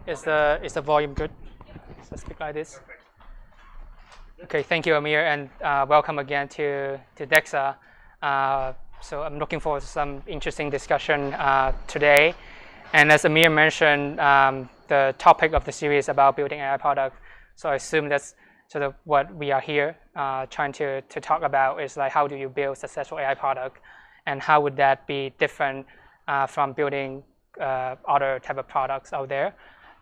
Is the volume good? So speak like this. Okay, thank you, Amir, and welcome again to DEXA. So I'm looking forward to some interesting discussion today. And as Amir mentioned, the topic of the series is about building AI products. So I assume that's sort of what we are here trying to talk about is like how do you build successful AI product, and how would that be different from building other type of products out there.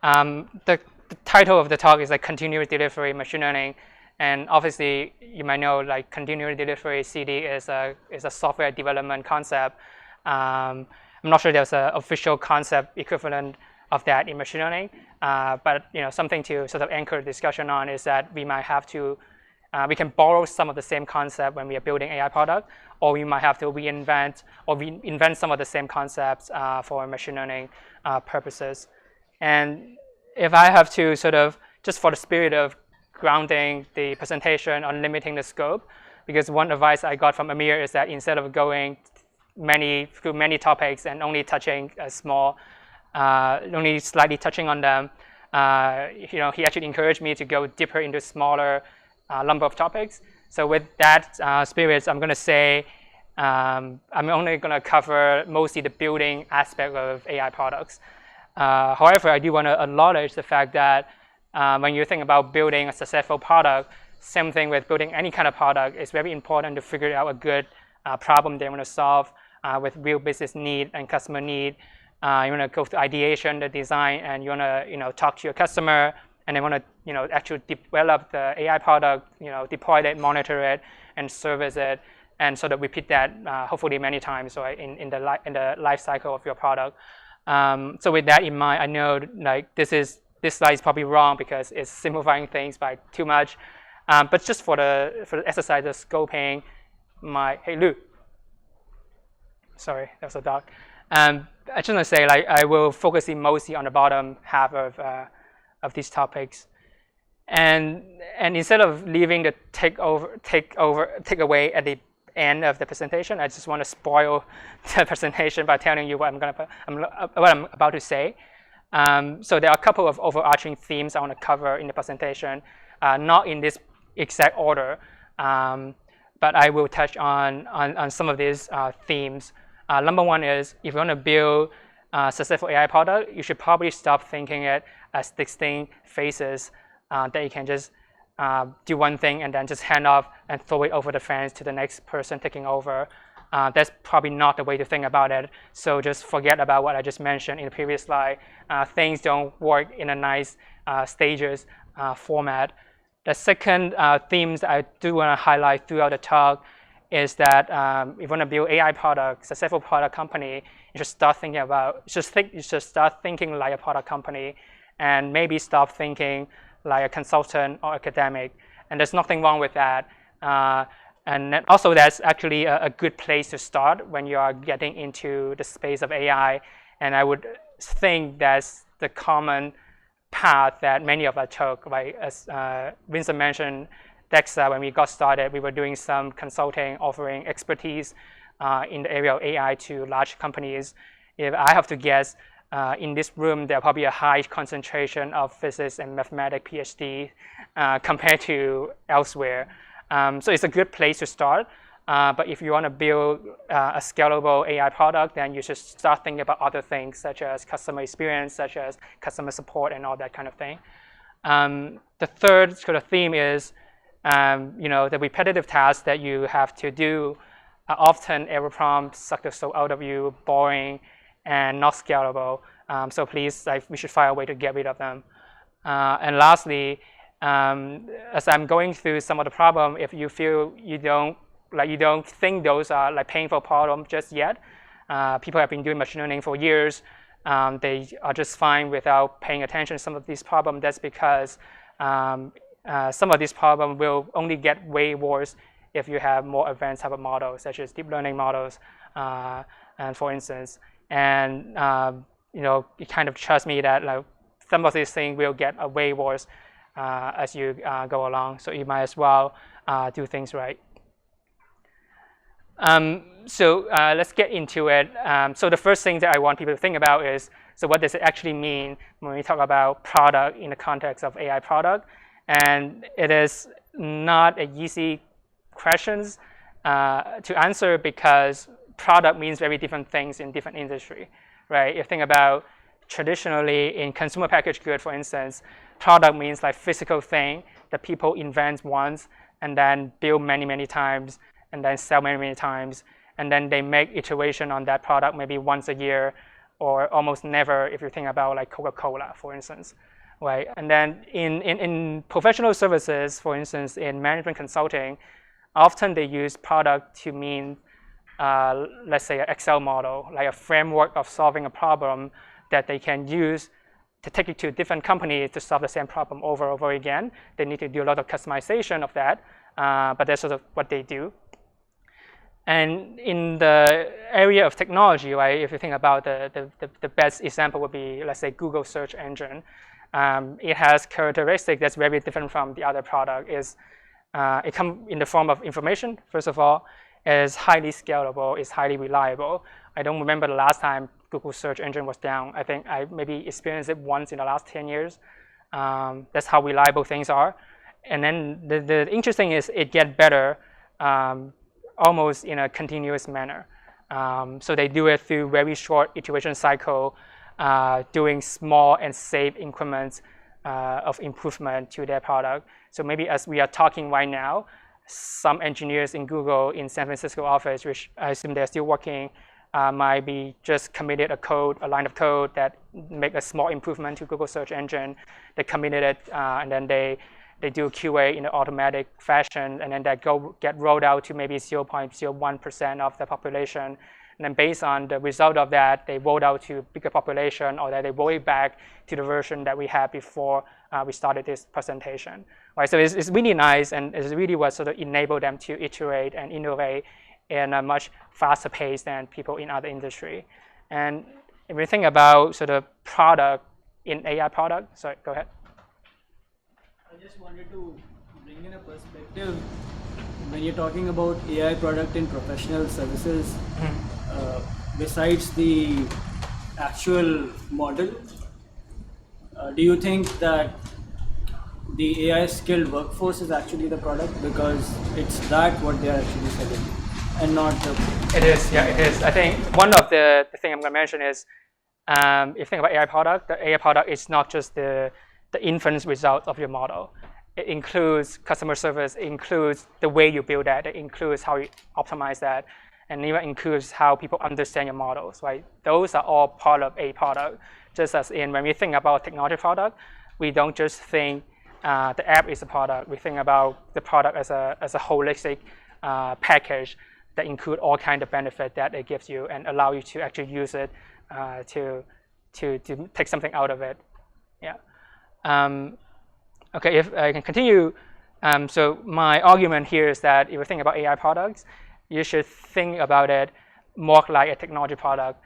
The title of the talk is like continuous delivery machine learning, and obviously you might know like continuous delivery CD is a software development concept. I'm not sure there's an official concept equivalent of that in machine learning, but something to sort of anchor discussion on is that we might have to we can borrow some of the same concept when we are building AI product, or we might have to reinvent or invent some of the same concepts for machine learning purposes. And if I have to sort of, just for the spirit of grounding the presentation on limiting the scope, because one advice I got from Amir is that instead of going through many topics and only touching a small, only slightly touching on them, he actually encouraged me to go deeper into smaller number of topics. So with that spirit, I'm going to say I'm only going to cover mostly the building aspect of AI products. However, I do want to acknowledge the fact that when you think about building a successful product, same thing with building any kind of product, it's very important to figure out a good problem they want to solve with real business need and customer need. You want to go through ideation, the design, and you want to talk to your customer, and they want to actually develop the AI product, deploy it, monitor it, and service it, and sort of repeat that hopefully many times, right, in the life cycle of your product. So with that in mind, I know like this slide is probably wrong because it's simplifying things by too much. But just for the exercise of scoping, hey Lou, sorry, that was a dog. I just want to say like I will focus mostly on the bottom half of these topics, and instead of leaving the takeaway at the end of the presentation, I just want to spoil the presentation by telling you what I'm about to say. So there are a couple of overarching themes I want to cover in the presentation, not in this exact order, but I will touch on some of these themes. Number one is if you want to build a successful AI product, you should probably stop thinking it as distinct phases that you can just do one thing and then just hand off and throw it over the fence to the next person taking over. That's probably not the way to think about it. So just forget about what I just mentioned in the previous slide. Things don't work in a nice stages format. The second themes I do want to highlight throughout the talk is that if you want to build AI product, successful product company, you should start thinking like a product company, and maybe stop thinking like a consultant or academic. And there's nothing wrong with that. And also that's actually a good place to start when you are getting into the space of AI. And I would think that's the common path that many of us took. Right? As Vincent mentioned, DEXA, when we got started, we were doing some consulting, offering expertise in the area of AI to large companies. If I have to guess, in this room, there are probably a high concentration of physics and mathematics PhD compared to elsewhere. So it's a good place to start. But if you want to build a scalable AI product, then you should start thinking about other things, such as customer experience, such as customer support, and all that kind of thing. The third sort of theme is the repetitive tasks that you have to do are often error prompt, suck the soul out of you, boring, and not scalable. So please, we should find a way to get rid of them. And lastly, as I'm going through some of the problem, if you feel you don't think those are like painful problems just yet, people have been doing machine learning for years. They are just fine without paying attention to some of these problems. That's because some of these problems will only get way worse if you have more advanced type of models, such as deep learning models, and for instance. And you kind of trust me that like, some of these things will get way worse as you go along. So you might as well do things right. Let's get into it. So the first thing that I want people to think about is, so what does it actually mean when we talk about product in the context of AI product? And it is not an easy question to answer because product means very different things in different industry, right? If you think about traditionally in consumer packaged good, for instance, product means like physical thing that people invent once and then build many, many times and then sell many, many times. And then they make iteration on that product maybe once a year or almost never if you think about like Coca-Cola, for instance, right? And then in professional services, for instance, in management consulting, often they use product to mean, let's say, an Excel model, like a framework of solving a problem that they can use to take it to a different company to solve the same problem over and over again. They need to do a lot of customization of that, but that's sort of what they do. And in the area of technology, right, if you think about the best example would be, let's say, Google search engine. It has characteristics that's very different from the other product. It comes in the form of information, first of all. It is highly scalable, it's highly reliable. I don't remember the last time Google search engine was down. I think I maybe experienced it once in the last 10 years. That's how reliable things are. And then the interesting is it gets better almost in a continuous manner. So they do it through very short iteration cycle, doing small and safe increments of improvement to their product. So maybe as we are talking right now, some engineers in Google in San Francisco office, which I assume they're still working, might be just committed a line of code that make a small improvement to Google search engine. They committed it, and then they do QA in an automatic fashion, and then that get rolled out to maybe 0.01% of the population. And then based on the result of that, they rolled out to bigger population, or that they roll it back to the version that we had before we started this presentation. Right, so it's really nice, and it's really what sort of enabled them to iterate and innovate in a much faster pace than people in other industry. And if we think about sort of product in AI product, sorry, go ahead. I just wanted to bring in a perspective when you're talking about AI product in professional services. Besides the actual model, do you think that the AI skilled workforce is actually the product, because it's that what they are actually selling and not the... It is, yeah, it is. I think one of the thing I'm going to mention is if you think about AI product, the AI product is not just the inference result of your model. It includes customer service, it includes the way you build that, it includes how you optimize that, and even includes how people understand your models, right? Those are all part of a product. Just as in when we think about technology product, we don't just think the app is a product. We think about the product as a holistic package that include all kinds of benefit that it gives you and allow you to actually use it to take something out of it. Yeah. Okay, if I can continue. So my argument here is that if you think about AI products, you should think about it more like a technology product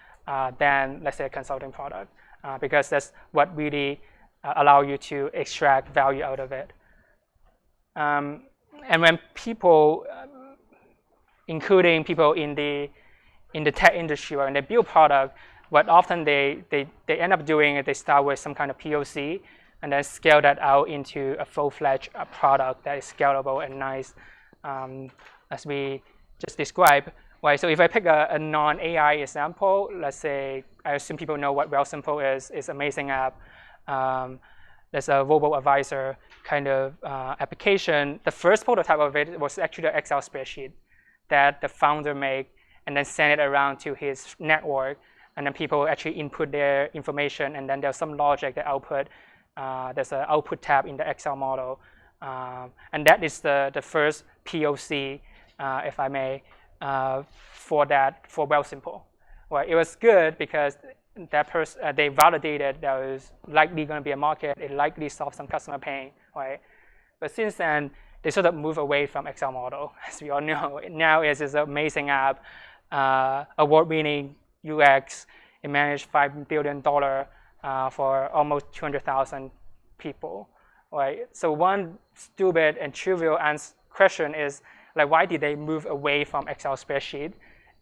than, let's say, a consulting product, because that's what really allow you to extract value out of it. And when people, including people in the tech industry or in the build product, what often they end up doing is they start with some kind of POC and then scale that out into a full-fledged product that is scalable and nice, as we just described. Right, so if I pick a non-AI example, let's say, I assume people know what Wealthsimple is. It's an amazing app. There's a robo-advisor kind of application. The first prototype of it was actually an Excel spreadsheet that the founder made and then sent it around to his network. And then people actually input their information, and then there's some logic that output. There's an output tab in the Excel model. And that is the first POC, if I may, for Wealthsimple. Well, it was good because that person, they validated there was likely going to be a market. It likely solved some customer pain, right? But since then, they sort of move away from Excel model, as we all know. Now it's this amazing app, award-winning UX. It managed $5 billion for almost 200,000 people, right? So one stupid and trivial question is, Like, why did they move away from Excel spreadsheet?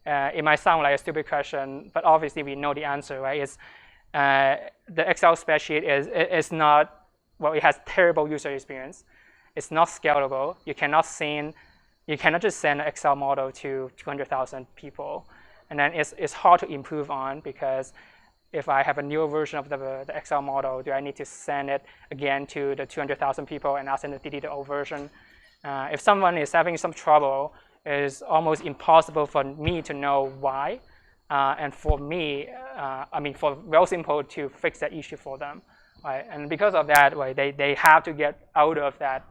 It might sound like a stupid question, but obviously we know the answer, right? It's the Excel spreadsheet is not, well, it has terrible user experience. It's not scalable. You cannot just send an Excel model to 200,000 people. And then it's hard to improve on, because if I have a newer version of the Excel model, do I need to send it again to the 200,000 people and ask them to delete the old version? If someone is having some trouble, it's almost impossible for me to know why. And for me, for Wealthsimple to fix that issue for them. Right? And because of that, right, they have to get out of that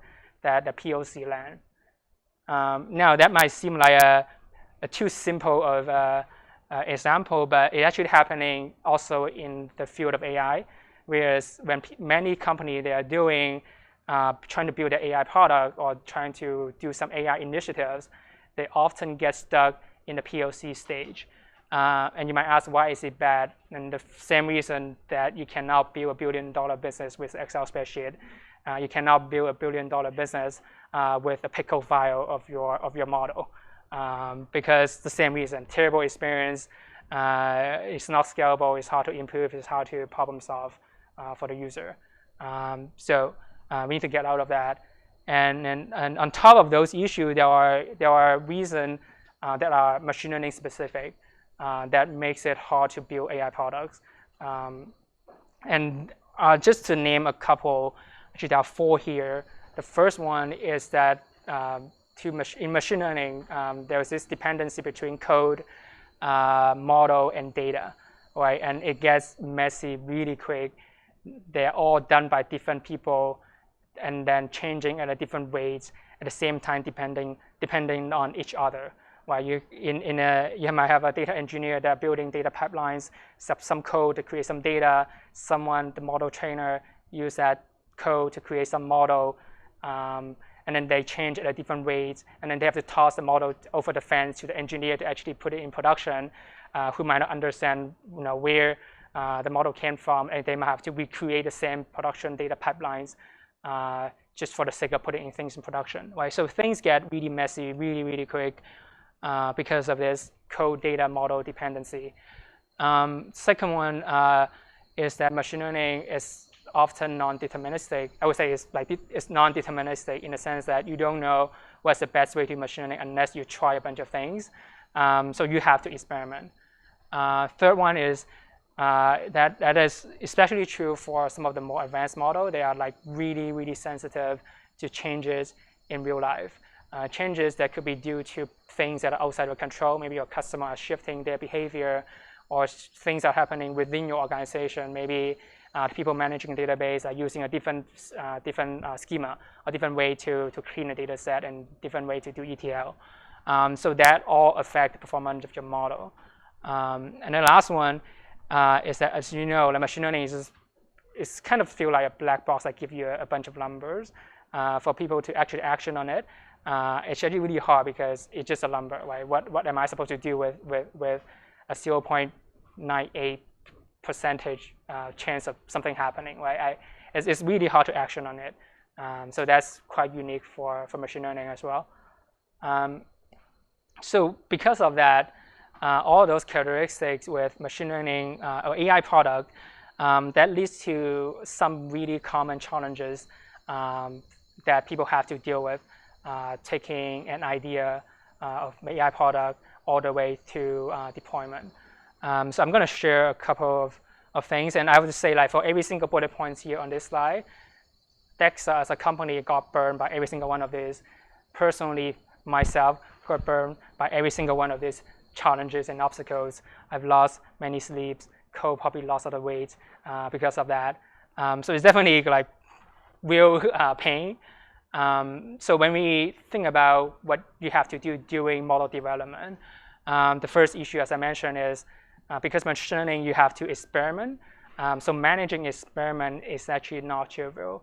POC land. Now, that might seem like a too simple of example, but it's actually happening also in the field of AI. Whereas when many companies, they are doing, trying to build an AI product or trying to do some AI initiatives, they often get stuck in the POC stage. And you might ask, why is it bad? And the same reason that you cannot build $1 billion business with Excel spreadsheet. You cannot build $1 billion business with a pickle file of your model. Because the same reason, terrible experience, it's not scalable, it's hard to improve, it's hard to problem solve for the user. So we need to get out of that. And on top of those issues, there are reasons that are machine learning specific that makes it hard to build AI products. And just to name a couple, actually there are 4 here. The first one is that in machine learning, there's this dependency between code, model, and data, right? And it gets messy really quick. They're all done by different people, and then changing at a different rates at the same time, depending on each other. Right? You might have a data engineer that are building data pipelines, some code to create some data. The model trainer, use that code to create some model. And then they change at a different rates, and then they have to toss the model over the fence to the engineer to actually put it in production, who might not understand where the model came from, and they might have to recreate the same production data pipelines just for the sake of putting things in production. Right? So things get really messy really, really quick because of this code data model dependency. Second one is that machine learning is often non-deterministic. I would say it's non-deterministic in the sense that you don't know what's the best way to do machine learning unless you try a bunch of things. So you have to experiment. Third one is that is especially true for some of the more advanced models. They are really, really sensitive to changes in real life. Changes that could be due to things that are outside of control. Maybe your customer are shifting their behavior, or things are happening within your organization. Maybe people managing a database are using a different schema, a different way to clean a data set, and different way to do ETL. So that all affect the performance of your model. And the last one is that, as you know, the machine learning is kind of feel like a black box that give you a bunch of numbers. For people to actually action on it, it's actually really hard because it's just a number, right? What am I supposed to do with a 0.98% chance of something happening, right? It's really hard to action on it. So that's quite unique for machine learning as well. So because of that, all those characteristics with machine learning or AI product, that leads to some really common challenges that people have to deal with, taking an idea of AI product all the way to deployment. So I'm going to share a couple of things, and I would say for every single bullet points here on this slide, DEXA as a company got burned by every single one of these. Personally, myself got burned by every single one of these challenges and obstacles. I've lost many sleeps, probably lost a lot of weight because of that. So it's definitely real pain. So when we think about what you have to do during model development, the first issue, as I mentioned, is because machine learning, you have to experiment. So managing experiment is actually not trivial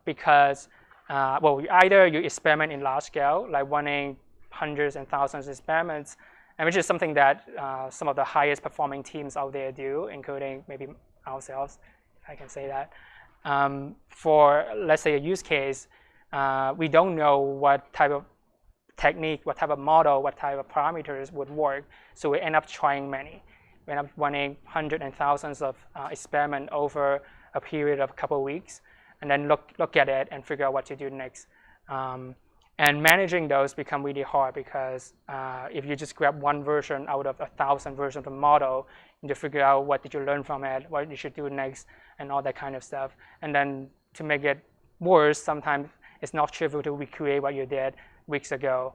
because, either you experiment in large scale, like running hundreds and thousands of experiments, and which is something that some of the highest performing teams out there do, including maybe ourselves, if I can say that. For, let's say, a use case, we don't know what type technique, what type of model, what type of parameters would work. So we end up trying many. We end up running hundreds and thousands of experiments over a period of a couple of weeks, and then look at it and figure out what to do next. And managing those become really hard because if you just grab one version out of 1,000 versions of the model, you need to figure out what did you learn from it, what you should do next, and all that kind of stuff. And then to make it worse, sometimes it's not trivial to recreate what you did weeks ago.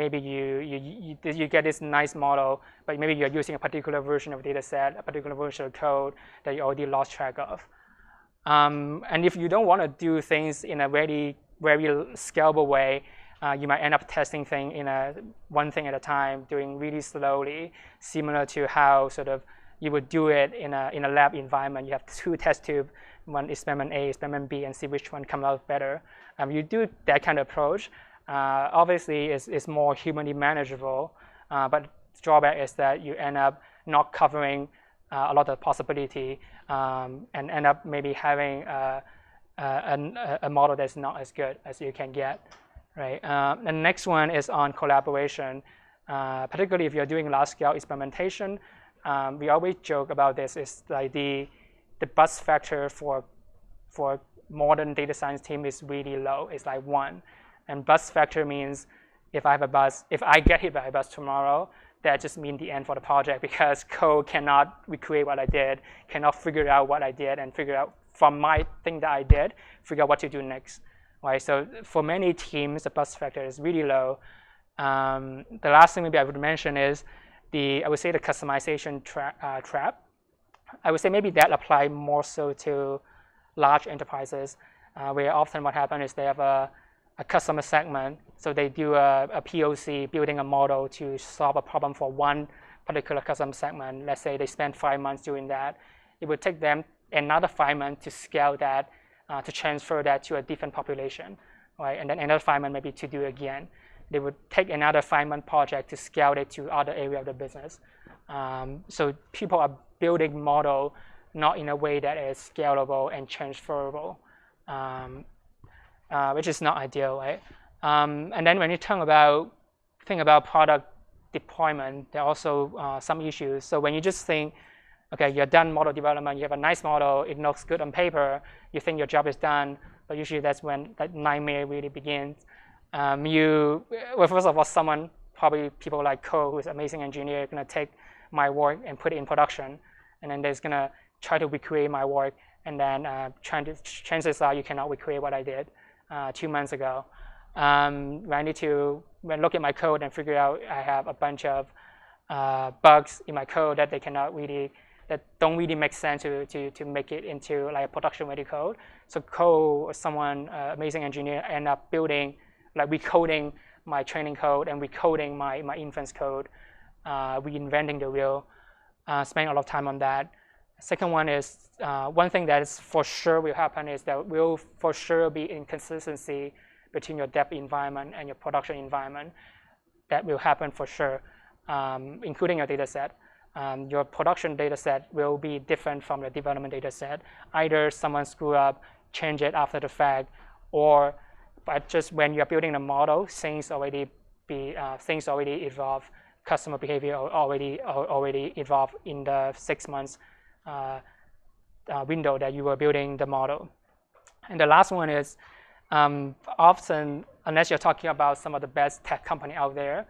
Maybe you get this nice model, but maybe you're using a particular version of data set, a particular version of code that you already lost track of. And if you don't want to do things in a very scalable way, you might end up testing things in one thing at a time, doing really slowly, similar to how sort of you would do it in a lab environment. You have 2 test tubes, one experiment A, experiment B, and see which one comes out better. You do that kind of approach. Obviously, it's more humanly manageable, but the drawback is that you end up not covering a lot of possibility and end up maybe having a model that's not as good as you can get, right? The next one is on collaboration, particularly if you're doing large-scale experimentation. We always joke about this. It's like the buzz factor for modern data science team is really low. It's like 1. And buzz factor means if I get hit by a buzz tomorrow, that just means the end for the project because code cannot recreate what I did, cannot figure out what I did and figure out from my thing that I did, figure out what to do next, right? So for many teams, the buzz factor is really low. The last thing maybe I would mention is I would say the customization trap. I would say maybe that applies more so to large enterprises, where often what happens is they have a customer segment, so they do a POC, building a model to solve a problem for one particular customer segment. Let's say they spend 5 months doing that. It would take them another 5 months to scale that, to transfer that to a different population, right? And then another 5 months maybe to do it again. They would take another 5-month project to scale it to other area of the business. So people are building model not in a way that is scalable and transferable, which is not ideal, right? And then when you think about product deployment, there are also some issues. So when you just think, okay, you're done model development, you have a nice model, it looks good on paper, you think your job is done, but usually that's when that nightmare really begins. First of all, probably people like Ko, who's an amazing engineer, going to take my work and put it in production, and then they're going to try to recreate my work, and then chances are you cannot recreate what I did 2 months ago. I need to look at my code and figure out I have a bunch of bugs in my code that don't really make sense to make it into like a production-ready code. So Ko, someone amazing engineer, end up building, like recoding my training code and recoding my inference code, reinventing the wheel, spending a lot of time on that. Second one is, one thing that is for sure will happen is there will for sure be inconsistency between your dev environment and your production environment. That will happen for sure, including your data set. Your production data set will be different from your development data set. Either someone screw up, change it after the fact, or but just when you're building a model, things already evolve. Customer behavior already evolved in the 6 months window that you were building the model. And the last one is often, unless you're talking about some of the best tech company out there,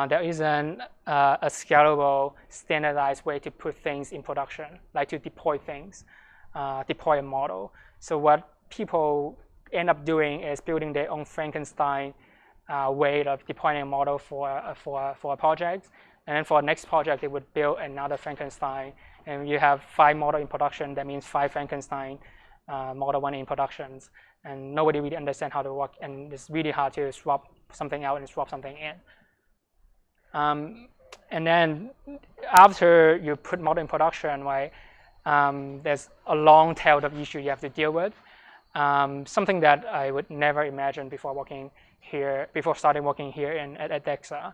there isn't a scalable, standardized way to put things in production, like to deploy things, deploy a model. So what people end up doing is building their own Frankenstein way of deploying a model for a project, and then for the next project they would build another Frankenstein, and you have 5 models in production. That means 5 Frankenstein model one in productions, and nobody really understands how to work, and it's really hard to swap something out and swap something in. And then after you put model in production, right, there's a long tail of issue you have to deal with. Something that I would never imagine before starting working here at DEXA.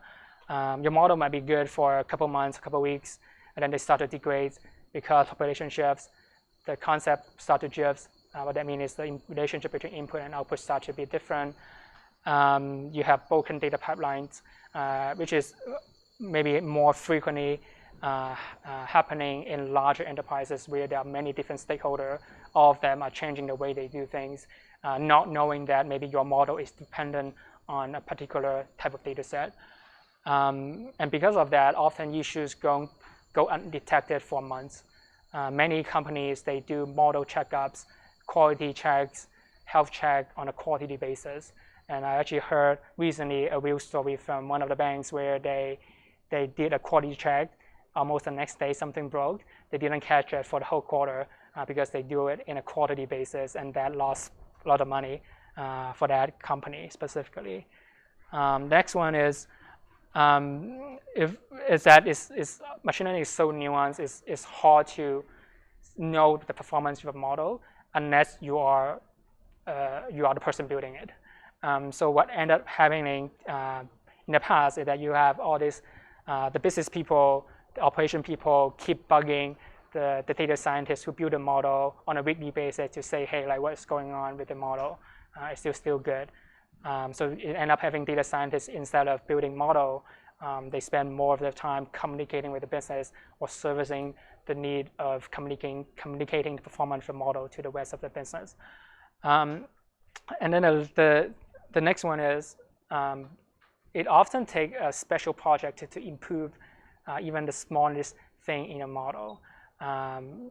Your model might be good for a couple months, a couple weeks, and then they start to degrade because population shifts, the concept start to drift. What that means is the relationship between input and output start to be different. You have broken data pipelines, which is maybe more frequently happening in larger enterprises where there are many different stakeholders. All of them are changing the way they do things, not knowing that maybe your model is dependent on a particular type of data set. And because of that, often issues go undetected for months. Many companies, they do model checkups, quality checks, health check on a quarterly basis. And I actually heard recently a real story from one of the banks where they did a quality check. Almost the next day, something broke. They didn't catch it for the whole quarter because they do it in a quarterly basis, and that lost a lot of money for that company specifically. Next one is machine learning is so nuanced. It's hard to know the performance of a model unless you are the person building it. So what ended up happening in the past is that you have all this, the business people, the operation people keep bugging the data scientists who build a model on a weekly basis to say, hey, like what's going on with the model? It's still good. So you end up having data scientists, instead of building model, they spend more of their time communicating with the business or servicing the need of communicating the performance of the model to the rest of the business. And then the next one is it often takes a special project to improve even the smallest thing in a model.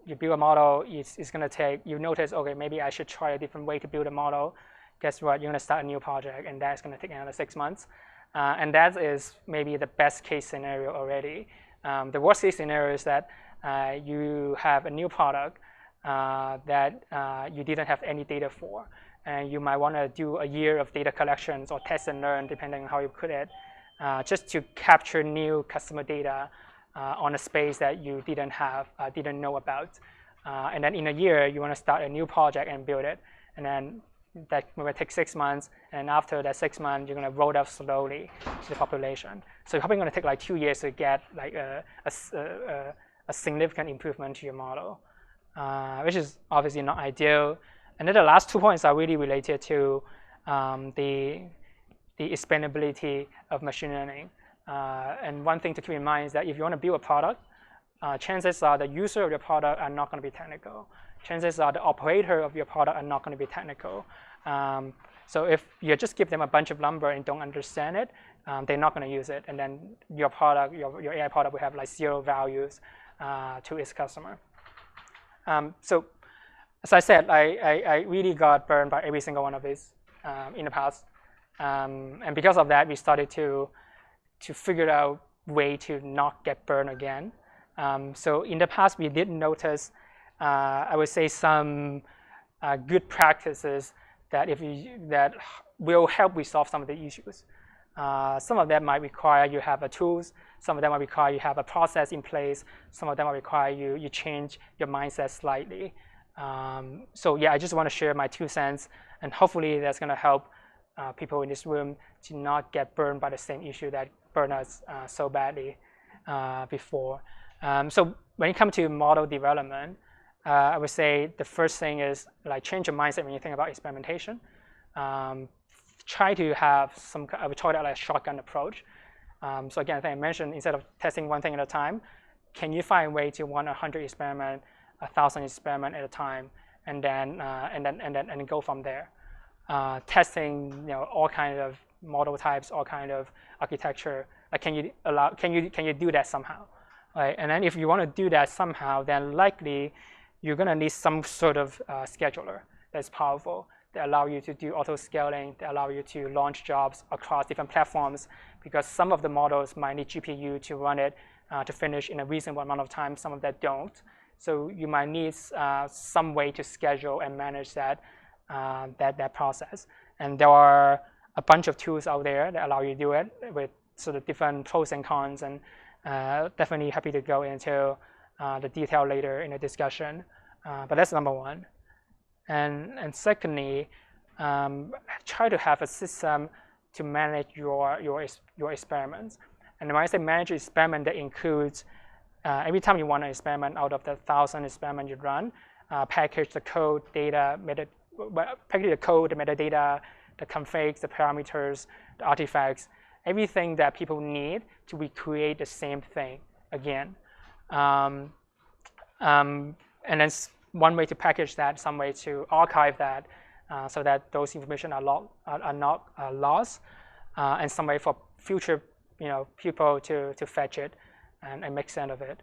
You build a model, it's going to take, you notice, okay, maybe I should try a different way to build a model. Guess what? You're going to start a new project, and that's going to take another 6 months. And that is maybe the best case scenario already. The worst case scenario is that you have a new product that you didn't have any data for. And you might want to do a year of data collections or test and learn, depending on how you put it, just to capture new customer data on a space that you didn't know about. And then in a year, you want to start a new project and build it. And then that will take 6 months. And after that 6 months, you're going to roll it out slowly to the population. So you're probably going to take like 2 years to get like a significant improvement to your model, which is obviously not ideal. And then the last 2 points are really related to the explainability of machine learning. And one thing to keep in mind is that if you want to build a product, chances are the user of your product are not going to be technical. Chances are the operator of your product are not going to be technical. So if you just give them a bunch of number and don't understand it, they're not going to use it. And then your product, your AI product will have like 0 values to its customer. So as I said, I really got burned by every single one of these in the past. And because of that, we started to figure out a way to not get burned again. So in the past, we did notice, I would say, some good practices that will help resolve some of the issues. Some of them might require you have a tools. Some of them might require you have a process in place. Some of them might require you change your mindset slightly. So yeah, I just want to share my 2 cents, and hopefully that's going to help people in this room to not get burned by the same issue that burned us so badly before. So when it comes to model development, I would say the first thing is like change your mindset when you think about experimentation. Try to have I would call that like a shotgun approach. So again, I think I mentioned, instead of testing one thing at a time, can you find a way to run 100 experiments, 1,000 experiments at a time, and then go from there? Testing, all kinds of model types, all kinds of architecture. Like, can you do that somehow? Right? And then if you want to do that somehow, then likely you're going to need some sort of scheduler that's powerful, that allow you to do auto-scaling, that allow you to launch jobs across different platforms, because some of the models might need GPU to run it to finish in a reasonable amount of time. Some of that don't. So you might need some way to schedule and manage that process. And there are a bunch of tools out there that allow you to do it with sort of different pros and cons, and definitely happy to go into the detail later in the discussion. But that's number one. And secondly, try to have a system to manage your experiments. And when I say manage experiment, that includes every time you want an experiment out of the 1,000 experiments you run, package the code, the metadata, the configs, the parameters, the artifacts, everything that people need to recreate the same thing again. And then one way to package that, some way to archive that, so that those information are not lost, and some way for future people to fetch it and make sense of it.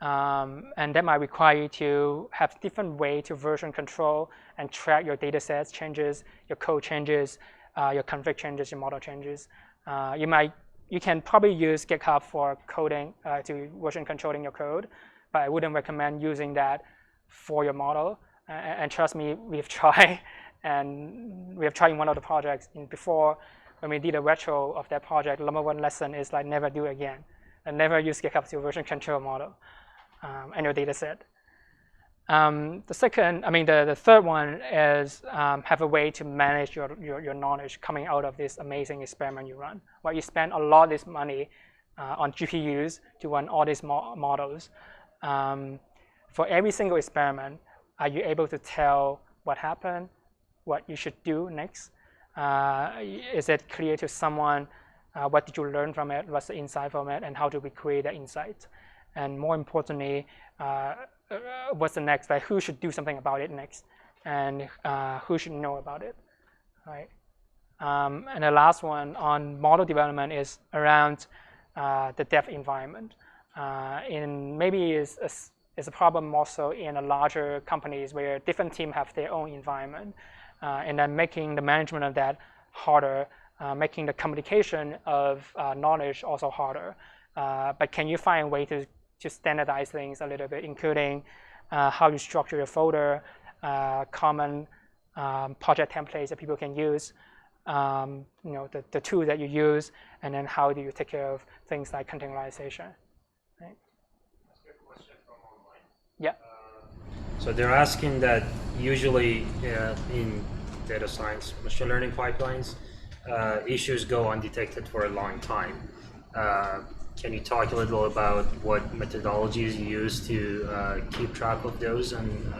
And that might require you to have different way to version control and track your data sets changes, your code changes, your config changes, your model changes. You can probably use GitHub for coding, to version controlling your code, but I wouldn't recommend using that for your model. And trust me, we've tried, and we have tried in one of the projects before. When we did a retro of that project, the number one lesson is like never do it again, and never use GitHub to version control model and your data set. The third one is have a way to manage your knowledge coming out of this amazing experiment you run. Well, you spend a lot of this money on GPUs to run all these models. For every single experiment, are you able to tell what happened, what you should do next? Is it clear to someone what did you learn from it, what's the insight from it, and how to recreate that insight? And more importantly, what's the next? Like who should do something about it next, and who should know about it, right? And the last one on model development is around the dev environment. Maybe is a problem also in a larger companies where different teams have their own environment, and then making the management of that harder, making the communication of knowledge also harder. But can you find a way to standardize things a little bit, including how you structure your folder, common project templates that people can use, the tool that you use, and then how do you take care of things like containerization? Right? Ask a question from online. Yeah. So they're asking that usually in data science, machine learning pipelines, issues go undetected for a long time. Can you talk a little about what methodologies you use to keep track of those? And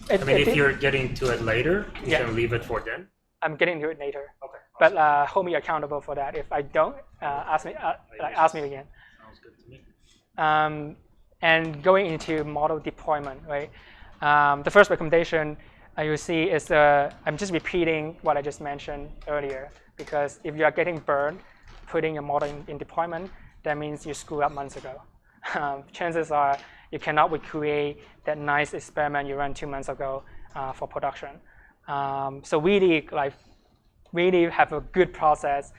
if you're getting to it later, you can leave it for then. I'm getting to it later. Okay. But hold me accountable for that. If I don't, ask me again. Sounds good to me. And going into model deployment, right? The first recommendation you see is I'm just repeating what I just mentioned earlier, because if you are getting burned putting a model in deployment, that means you screwed up months ago. Chances are you cannot recreate that nice experiment you ran 2 months ago for production. So really have a good process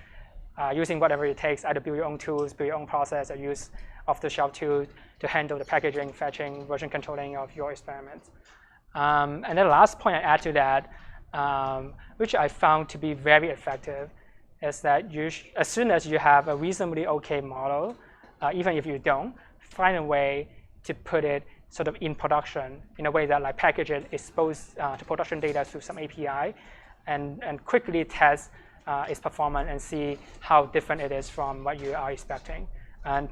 using whatever it takes, either build your own tools, build your own process, or use off-the-shelf tools to handle the packaging, fetching, version controlling of your experiments. And then the last point I add to that, which I found to be very effective, is that as soon as you have a reasonably okay model, even if you don't, find a way to put it sort of in production in a way that like package it, expose to production data through some API, and quickly test its performance and see how different it is from what you are expecting. And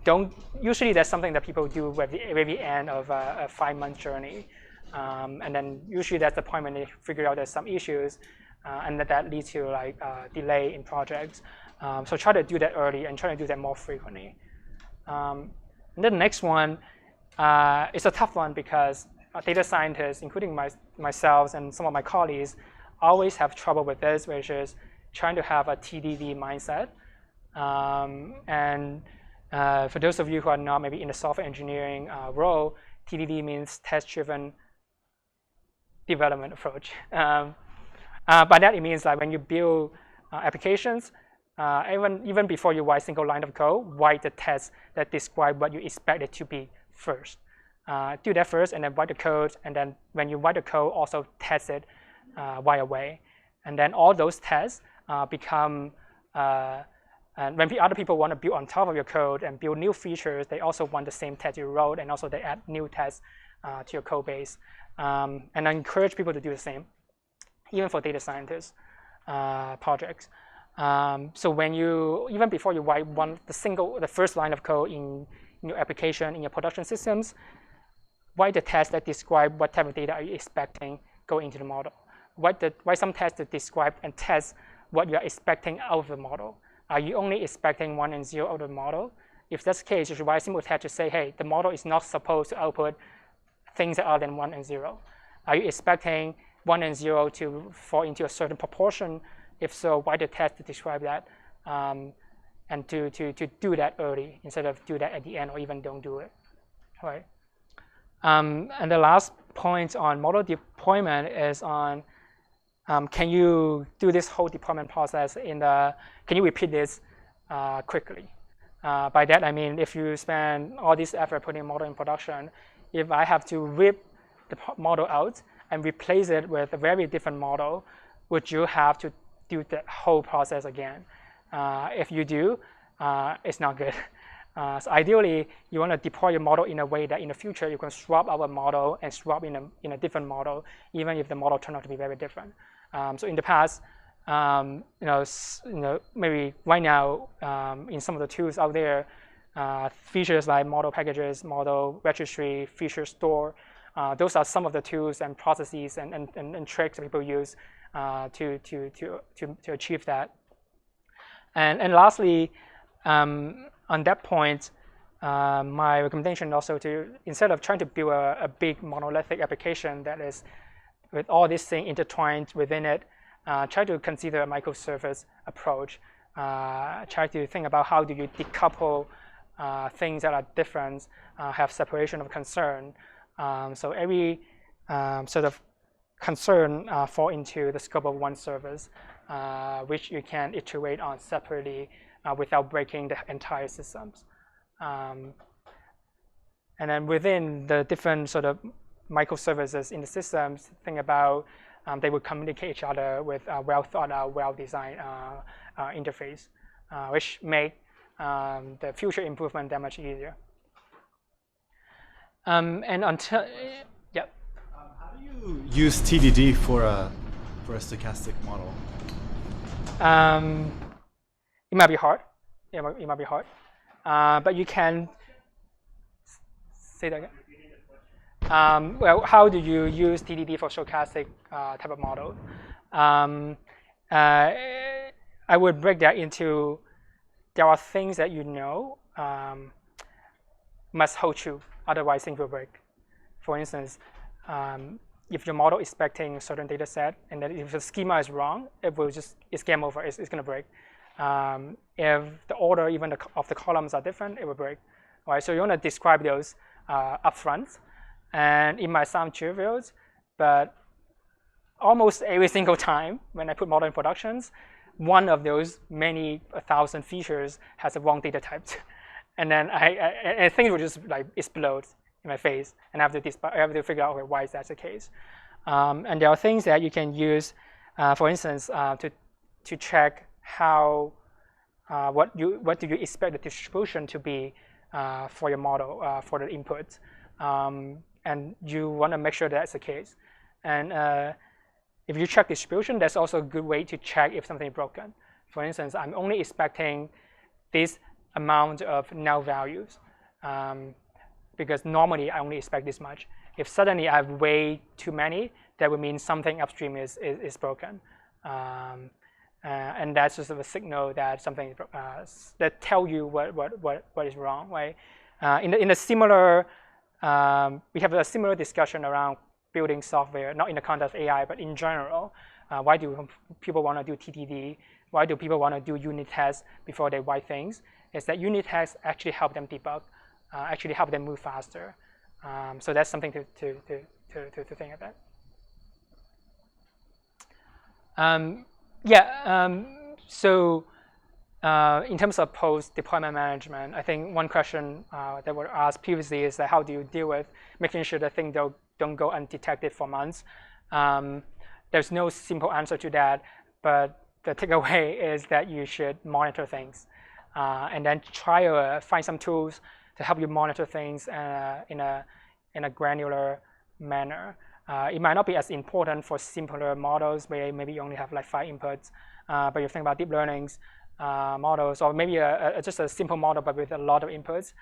usually that's something that people do at the very end of a 5-month journey. And then usually that's the point when they figure out there's some issues, and that leads to like delay in projects. So try to do that early and try to do that more frequently. And then the next one is a tough one because data scientists, including myself and some of my colleagues, always have trouble with this, which is trying to have a TDD mindset. For those of you who are not maybe in the software engineering role, TDD means test-driven development approach. By that it means like when you build applications, even before you write a single line of code, write the tests that describe what you expect it to be first. Do that first and then write the code, and then when you write the code, also test it right away. And then all those tests become, and when other people want to build on top of your code and build new features, they also want the same test you wrote, and also they add new tests to your code base. And I encourage people to do the same, even for data scientists projects. So when even before you write the first line of code in your application, in your production systems, write the test that describe what type of data are you expecting going into the model. write some tests to describe and test what you are expecting out of the model. Are you only expecting 1 and 0 out of the model? If that's the case, you should write a simple test to say, hey, the model is not supposed to output things that are than 1 and 0. Are you expecting 1 and 0 to fall into a certain proportion? If so, write a test to describe that, and to do that early instead of do that at the end or even don't do it. Right. And the last point on model deployment is on can you do this whole deployment process can you repeat this quickly? By that I mean, if you spend all this effort putting a model in production, if I have to rip the model out and replace it with a very different model, would you have to do the whole process again? If you do, it's not good. So ideally, you want to deploy your model in a way that in the future you can swap our model and swap in a different model, even if the model turned out to be very different. So in the past, maybe right now, in some of the tools out there, features like model packages, model registry, feature store, those are some of the tools and processes and tricks that people use to achieve that. And lastly, on that point, my recommendation also to, instead of trying to build a big monolithic application that is with all these things intertwined within it, try to consider a microservice approach. Try to think about how do you decouple things that are different, have separation of concern. So every sort of concern fall into the scope of one service, which you can iterate on separately without breaking the entire systems. And then within the different sort of microservices in the systems, think about they will communicate each other with a well thought out, well designed interface, which make the future improvement that much easier. And until, yeah. How do you use TDD for a stochastic model? It might be hard. It might be hard. But you can say that again. Well, how do you use TDD for stochastic type of model? I would break that into, there are things that you know must hold true, otherwise things will break. For instance, if your model is expecting a certain data set, and then if the schema is wrong, it's game over, it's going to break. If the order even of the columns are different, it will break. Right? So you want to describe those upfront. And it might sound trivial, but almost every single time when I put model in productions, one of those many 1,000 features has a wrong data type. And then and things will just like explode in my face, and I have to figure out, okay, why is that the case. And there are things that you can use, for instance, to check how what do you expect the distribution to be for your model for the input, and you want to make sure that's the case. And if you check distribution, that's also a good way to check if something is broken. For instance, I'm only expecting this amount of null values, because normally I only expect this much. If suddenly I have way too many, that would mean something upstream is broken. And that's just a signal that something that tell you what is wrong, right? In a similar, we have a similar discussion around building software, not in the context of AI, but in general. Why do people want to do TDD? Why do people want to do unit tests before they write things? Is that unit tests actually help them debug, actually help them move faster. So that's something to think about. So in terms of post-deployment management, I think one question that was asked previously is that how do you deal with making sure that things don't go undetected for months? There's no simple answer to that, but the takeaway is that you should monitor things and then try to find some tools to help you monitor things in a granular manner. It might not be as important for simpler models where maybe you only have like 5 inputs, but you think about deep learnings models, or maybe just a simple model but with a lot of inputs,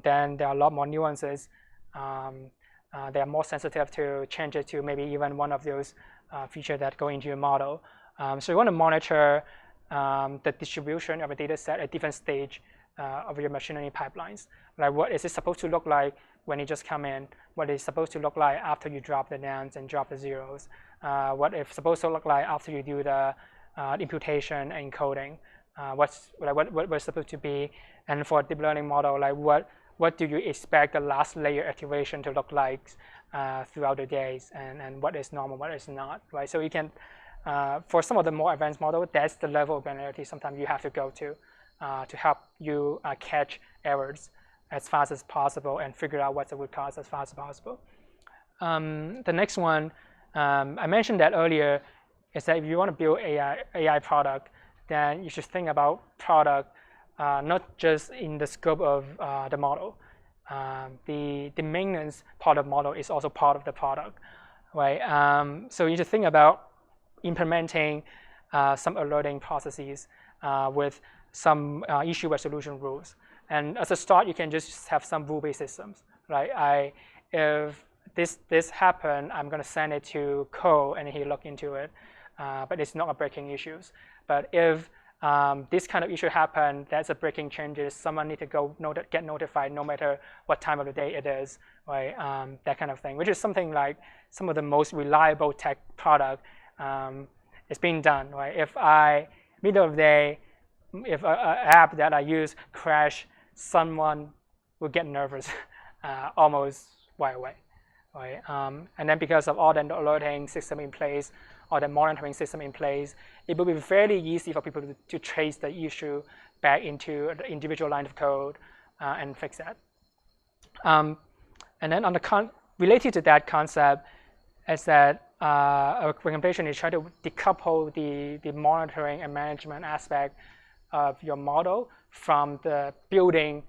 then there are a lot more nuances. They are more sensitive to changes to maybe even one of those feature that go into your model. So you want to monitor the distribution of a data set at different stage of your machine learning pipelines. Like what is it supposed to look like when you just come in? What is it supposed to look like after you drop the nans and drop the zeros? What it's supposed to look like after you do the imputation and encoding? What it's supposed to be? And for a deep learning model, like what do you expect the last layer activation to look like throughout the days, and what is normal, what is not, right? So you can, for some of the more advanced models, that's the level of granularity sometimes you have to go to help you catch errors as fast as possible and figure out what's the root cause as fast as possible. The next one, I mentioned that earlier, is that if you want to build AI product, then you should think about product not just in the scope of the model. The maintenance part of model is also part of the product, right? So you should think about implementing some alerting processes with some issue resolution rules. And as a start, you can just have some rule-based systems, right? If this happened, I'm going to send it to Cole and he look into it, but it's not a breaking issues. But if this kind of issue happen, that's a breaking changes, someone need to go get notified no matter what time of the day it is, right? That kind of thing, which is something like some of the most reliable tech product is being done, right? If middle of the day, if an app that I use crash, someone will get nervous almost right away, right? And then because of all the alerting system in place, or the monitoring system in place, it will be fairly easy for people to trace the issue back into the individual line of code and fix that. And then on related to that concept is that a recommendation is try to decouple the monitoring and management aspect of your model from the building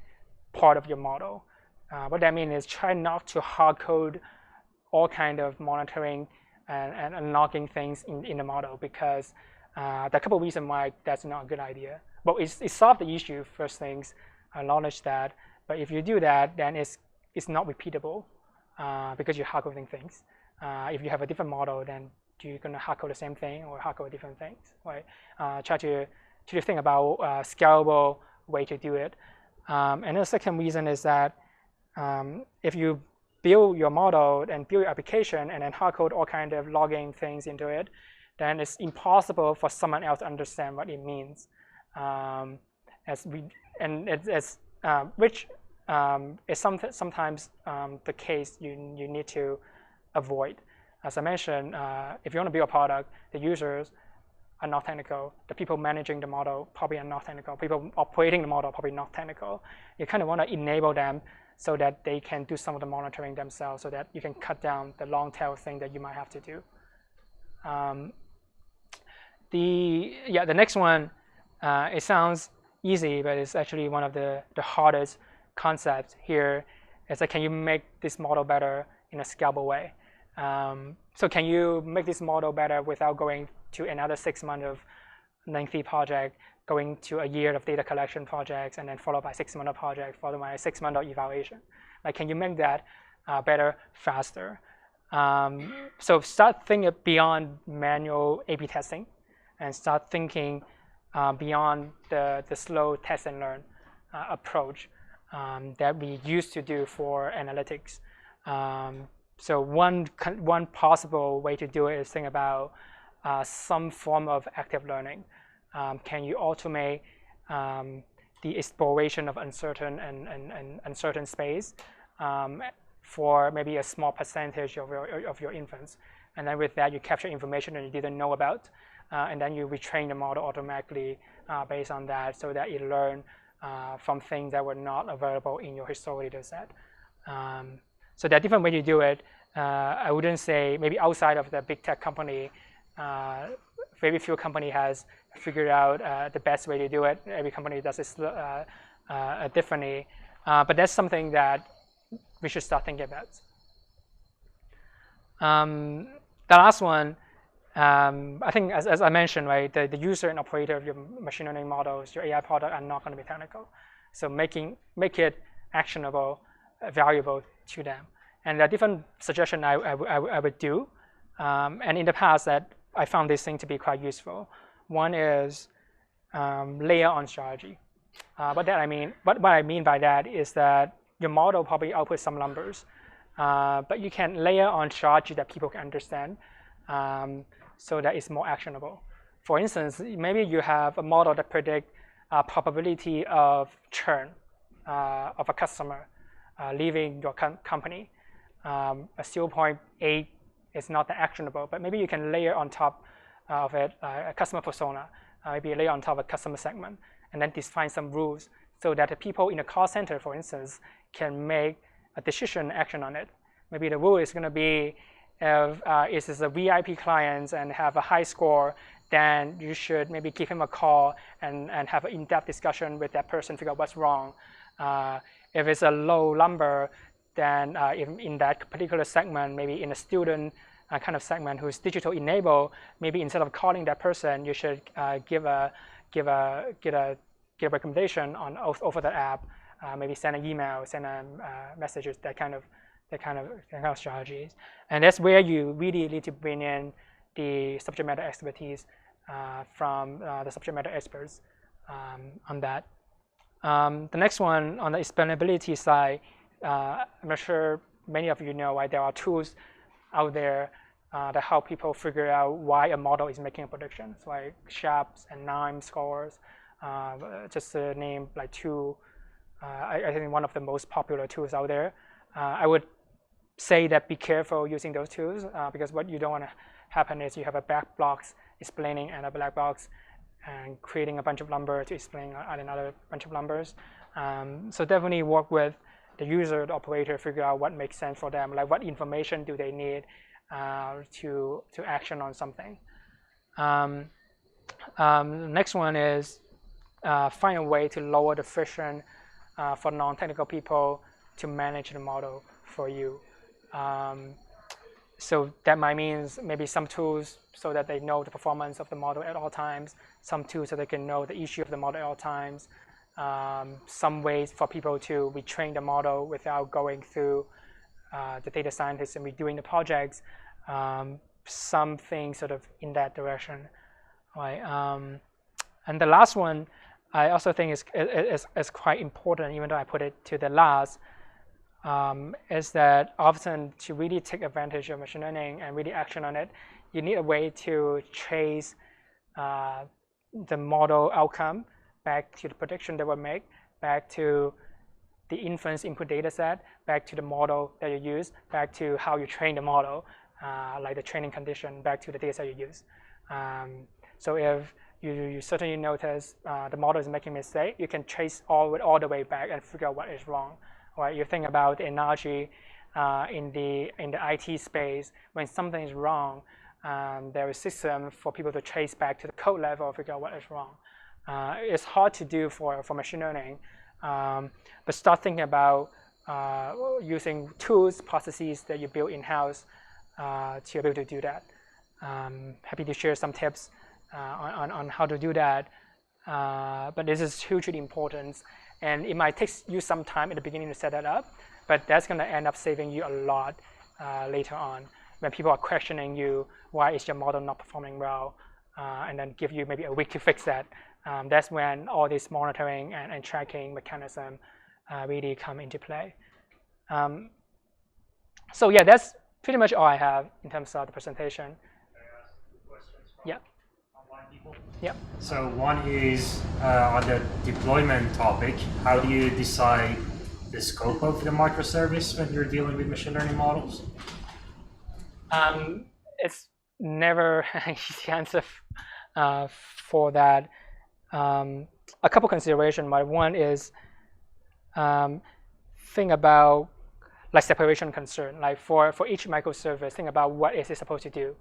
part of your model. What that means is try not to hard code all kind of monitoring and logging things in the model, because there are a couple of reasons why that's not a good idea. But it solves the issue, first things, acknowledge that. But if you do that, then it's not repeatable because you're hard coding things. If you have a different model, then you're going to hard code the same thing or hard code different things, right? Try to think about a scalable way to do it. And the second reason is that if you build your model and build your application and then hard code all kind of logging things into it, then it's impossible for someone else to understand what it means. Which is sometimes the case you need to avoid. As I mentioned, if you want to build a product, the users are not technical. The people managing the model probably are not technical. People operating the model are probably not technical. You kind of want to enable them so that they can do some of the monitoring themselves, so that you can cut down the long tail thing that you might have to do. The next one, it sounds easy, but it's actually one of the hardest concepts here. Is that can you make this model better in a scalable way? So can you make this model better without going to another 6 months of lengthy project, going to a year of data collection projects, and then followed by 6 months of project, followed by 6 months of evaluation? Like, can you make that better, faster? So start thinking beyond manual A/B testing, and start thinking beyond the slow test and learn approach that we used to do for analytics. So one possible way to do it is think about some form of active learning. Can you automate the exploration of uncertain and uncertain space for maybe a small percentage of your inference? And then with that, you capture information that you didn't know about, and then you retrain the model automatically based on that, so that it learns from things that were not available in your historical data set. So there are different ways to do it. I wouldn't say maybe outside of the big tech company, very few company has figured out the best way to do it. Every company does it differently, but that's something that we should start thinking about. The last one, I think as I mentioned, right, the user and operator of your machine learning models, your AI product, are not going to be technical. So make it actionable, valuable to them. And there are different suggestions I would do. And in the past, that I found this thing to be quite useful. One is layer on strategy. What I mean by that is that your model probably outputs some numbers, but you can layer on strategy that people can understand, so that it's more actionable. For instance, maybe you have a model that predicts probability of churn of a customer leaving your company. A 0.8 is not that actionable, but maybe you can layer on top of it a customer persona, maybe layer on top of a customer segment, and then define some rules so that the people in a call center, for instance, can make a decision action on it. Maybe the rule is going to be if it is a VIP client and have a high score, then you should maybe give him a call and have an in-depth discussion with that person, figure out what's wrong. If it's a low number, then in that particular segment, maybe in a student kind of segment who's digital enabled, maybe instead of calling that person, you should give a recommendation on over the app, maybe send an email, send messages, that kind of strategies. And that's where you really need to bring in the subject matter expertise from the subject matter experts on that. The next one, on the explainability side, I'm not sure many of you know, right, there are tools out there that help people figure out why a model is making a prediction. So like SHAPS and NIME scores, just to name like two, I think one of the most popular tools out there. I would say that be careful using those tools because what you don't want to happen is you have a black box explaining and a black box and creating a bunch of numbers to explain another bunch of numbers. So definitely work with the user, the operator, figure out what makes sense for them, like what information do they need to action on something. Next one is find a way to lower the friction for non-technical people to manage the model for you. So that might mean maybe some tools so that they know the performance of the model at all times, some tools so they can know the issue of the model at all times, some ways for people to retrain the model without going through the data scientists and redoing the projects, something sort of in that direction. Right? And the last one, I also think is quite important, even though I put it to the last, is that often to really take advantage of machine learning and really action on it, you need a way to trace the model outcome back to the prediction that were made, back to the inference input data set, back to the model that you use, back to how you train the model, like the training condition, back to the data set you use. So if you certainly notice the model is making a mistake, you can trace all the way back and figure out what is wrong. Right? You think about the analogy in the IT space, when something is wrong, there is a system for people to trace back to the code level and figure out what is wrong. It's hard to do for machine learning, but start thinking about using tools, processes that you build in-house to be able to do that. Happy to share some tips on how to do that, but this is hugely important. And it might take you some time at the beginning to set that up, but that's going to end up saving you a lot later on when people are questioning you, why is your model not performing well, and then give you maybe a week to fix that. That's when all this monitoring and tracking mechanism really come into play. So yeah, that's pretty much all I have in terms of the presentation. Can I ask 2 questions from Yeah. online people? Yeah. So one is on the deployment topic, how do you decide the scope of the microservice when you're dealing with machine learning models? It's never an easy answer for that. A couple considerations. One is think about like separation concern. Like for each microservice, think about what is it supposed to do.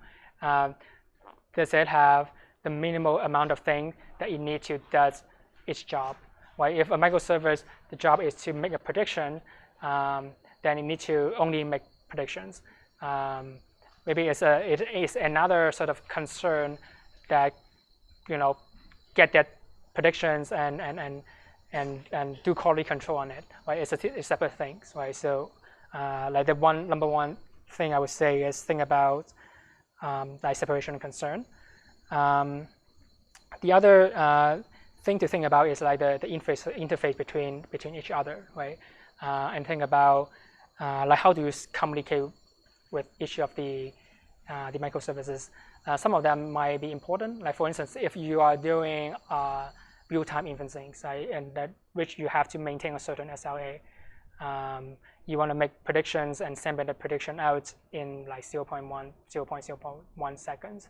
Does it have the minimal amount of thing that it needs to does its job? Right? If a microservice, the job is to make a prediction, then it needs to only make predictions. Maybe it is another sort of concern that get that predictions and do quality control on it. Right? It's separate things. Right? So like the number one thing I would say is think about like separation of concern. The other thing to think about is like the interface between each other, right? And think about like how do you communicate with each of the microservices. Some of them might be important. Like for instance, if you are doing real-time inferencing, right, and that which you have to maintain a certain SLA, you want to make predictions and send the prediction out in like 0.1 seconds,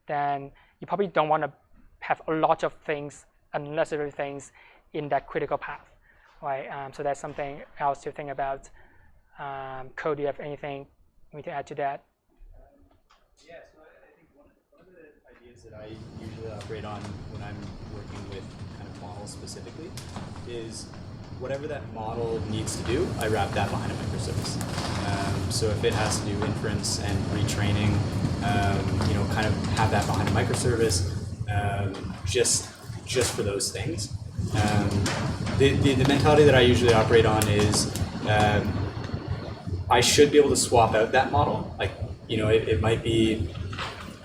then you probably don't want to have a lot of things, unnecessary things, in that critical path, right? So that's something else to think about. Code, do you have anything to add to that? Yeah, so I think one of the ideas that I usually operate on when I'm working with kind of models specifically is whatever that model needs to do, I wrap that behind a microservice. So if it has to do inference and retraining, kind of have that behind a microservice, just for those things. The mentality that I usually operate on is I should be able to swap out that model. Like, it might be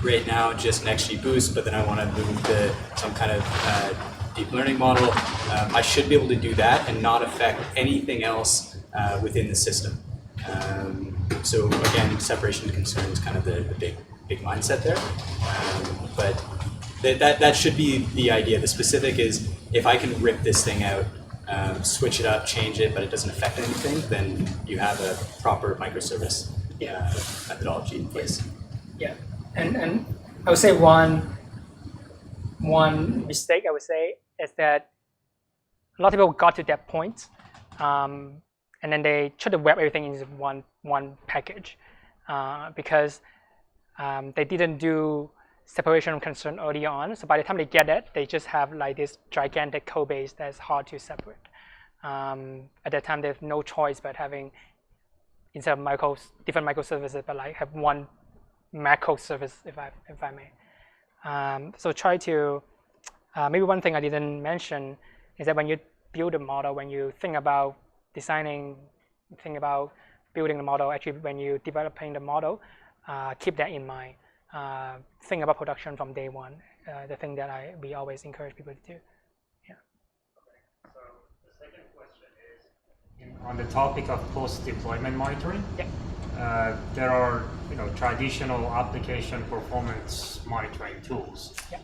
right now just an XGBoost, but then I want to move to some kind of deep learning model. I should be able to do that and not affect anything else within the system. So again, separation of concern is kind of the big mindset there. But that should be the idea. The specific is if I can rip this thing out, switch it up, change it, but it doesn't affect anything, then you have a proper microservice methodology in place. Yeah, and I would say one mistake I would say is that a lot of people got to that point, and then they try to wrap everything into one package because they didn't do separation of concern early on. So by the time they get it, they just have like this gigantic code base that's hard to separate. At that time, they have no choice but having, instead of different microservices, but like have one macro service, if I may. So try to, maybe one thing I didn't mention is that when you build a model, when you think about designing, think about building a model, actually when you're developing the model, keep that in mind. Think about production from day one, the thing that we always encourage people to do. Yeah. Okay. So the second question is, on the topic of post-deployment monitoring, Yeah. There are traditional application performance monitoring tools. Yeah.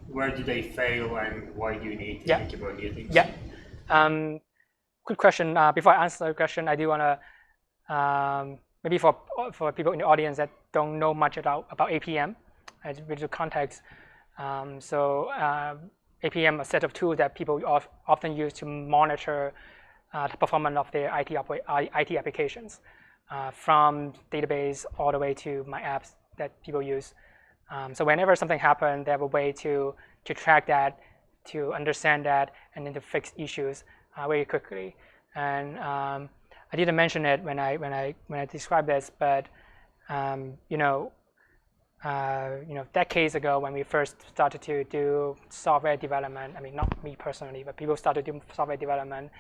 Where do they fail and why do you need to think about new things? Yeah. Good question. Before I answer the question, I do want to maybe for people in the audience that don't know much about APM, with the context. APM, a set of tools that people often use to monitor the performance of their IT applications, from database all the way to my apps that people use. So whenever something happens, they have a way to track that, to understand that, and then to fix issues very quickly. And I didn't mention it when I described this, but decades ago when we first started to do software development, I mean not me personally, but people started doing software development,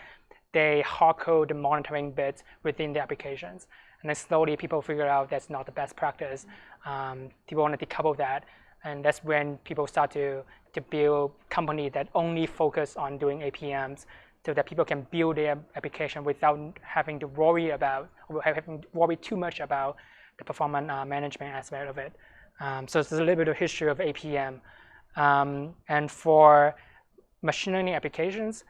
they hard-code the monitoring bits within the applications. And then slowly people figure out that's not the best practice. People want to decouple that. And that's when people start to build companies that only focus on doing APMs so that people can build their application without having to worry too much about the performance management aspect of it. So there's a little bit of history of APM. And for machine learning applications,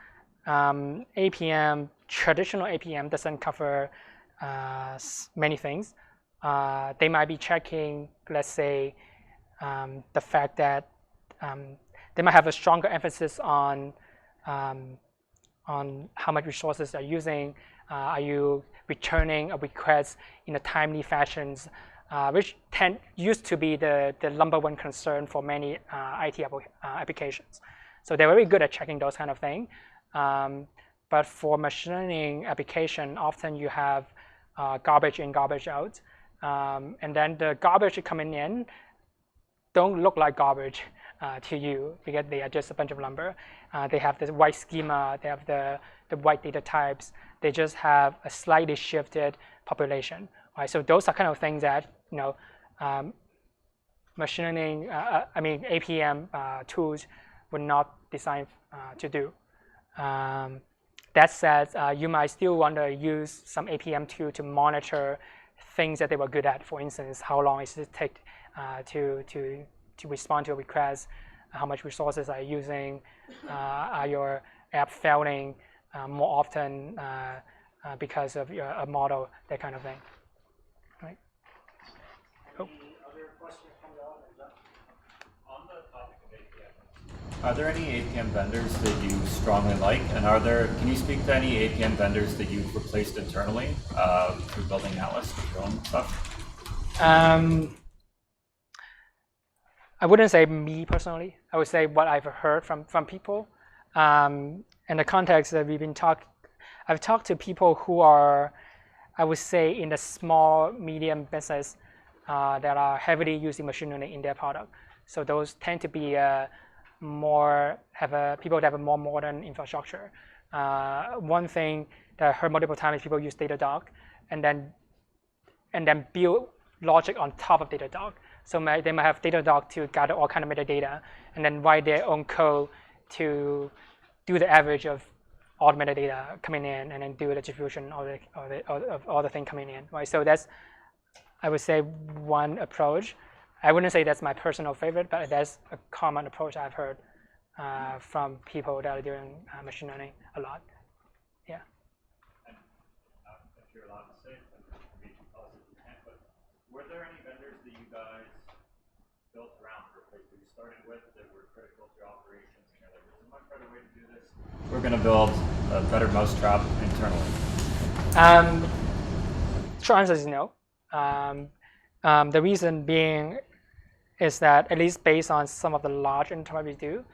traditional APM doesn't cover many things. They might be checking, let's say, the fact that they might have a stronger emphasis on how much resources they're using. Are you returning a request in a timely fashions, which used to be the number one concern for many IT applications. So they're very good at checking those kind of things. But for machine learning application, often you have garbage in, garbage out. And then the garbage coming in don't look like garbage to you because they are just a bunch of number. They have this white schema, they have the white data types. They just have a slightly shifted population. Right? So those are kind of things that machine learning, APM tools were not designed to do. That said, you might still want to use some APM tool to monitor things that they were good at. For instance, how long does it take to respond to a request? How much resources are you using? Are your app failing more often because of a model? That kind of thing. Right. Oh. Any other questions from the audience? On the topic of APM, are there any APM vendors that you strongly like? And can you speak to any APM vendors that you've replaced internally through building Atlas with your own stuff? I wouldn't say me personally. I would say what I've heard from people. In the context that I've talked to people who are, I would say, in the small, medium business that are heavily using machine learning in their product. So those tend to be people that have a more modern infrastructure. One thing that I heard multiple times is people use Datadog and then build logic on top of Datadog. So they might have Datadog to gather all kind of metadata and then write their own code to do the average of all the metadata coming in and then do the distribution of all the thing coming in. Right. So that's, I would say, one approach. I wouldn't say that's my personal favorite, but that's a common approach I've heard from people that are doing machine learning a lot. Yeah. And if you're allowed to say, maybe tell us if you can't, but were there any vendors that you guys built around or that you started with that were critical to your operations? And you're like, there's a much better way to do this. We're going to build a better mousetrap internally. Short answer is no. The reason being is that, at least based on some of the large enterprises do,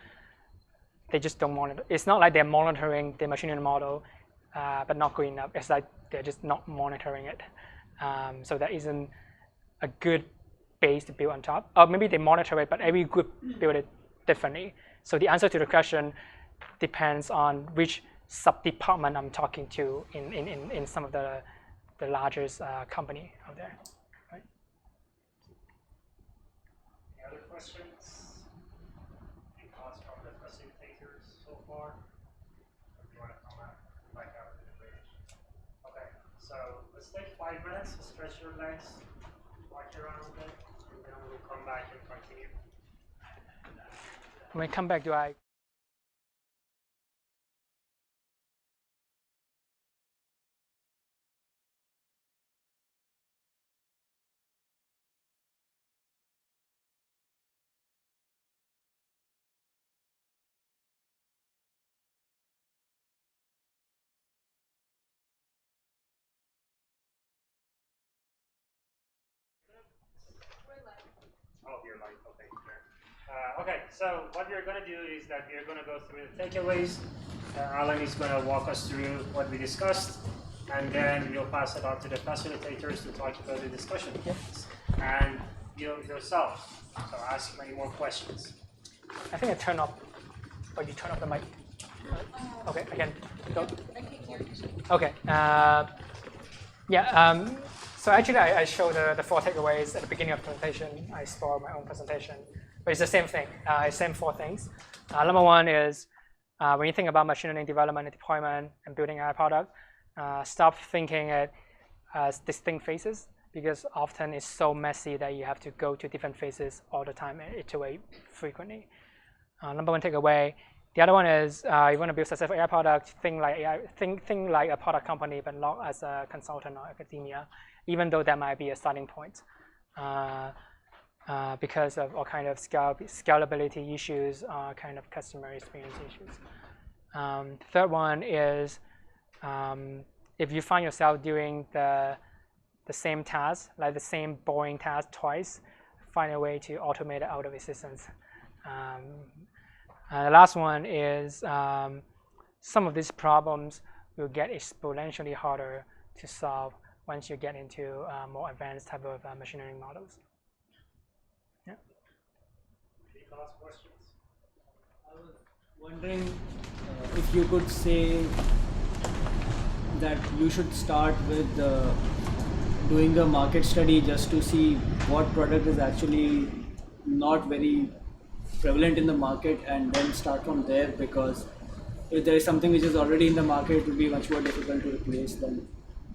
they just don't monitor. It's not like they're monitoring the machine learning model, but not good enough. It's like they're just not monitoring it. So that isn't a good base to build on top. Or maybe they monitor it, but every group build it differently. So the answer to the question depends on which sub-department I'm talking to in some of the largest company out there. Right? Any other questions? Any thoughts from the facilitators so far? Or do you want to come back out to the bridge? Okay, so let's take 5 minutes to stretch your legs, walk around a bit, and then we'll come back and continue. When I come back, do I? Oh, you're live. Okay, sure. Okay, so what we're going to do is that we're going to go through the takeaways. Alan is going to walk us through what we discussed, and then we'll pass it on to the facilitators to talk about the discussion. Yes. And you yourself, so ask many more questions. I think I turn off. Or you turn off the mic. Okay, again. Go. Okay. So actually, I showed the 4 takeaways at the beginning of the presentation. I stole my own presentation, but it's the same thing. Same 4 things. Number 1 is when you think about machine learning development and deployment and building AI product, stop thinking it as distinct phases, because often it's so messy that you have to go to different phases all the time and iterate frequently. Number 1 takeaway. The other one is you want to build a successful AI product, think like a product company, but not as a consultant or academia, even though that might be a starting point, because of all kind of scalability issues, kind of customer experience issues. Third one is if you find yourself doing the same task, like the same boring task twice, find a way to automate it out of existence. The last one is some of these problems will get exponentially harder to solve once you get into more advanced type of machine learning models. Yeah. Any last questions? I was wondering if you could say that you should start with doing a market study just to see what product is actually not very prevalent in the market, and then start from there, because if there is something which is already in the market, it would be much more difficult to replace than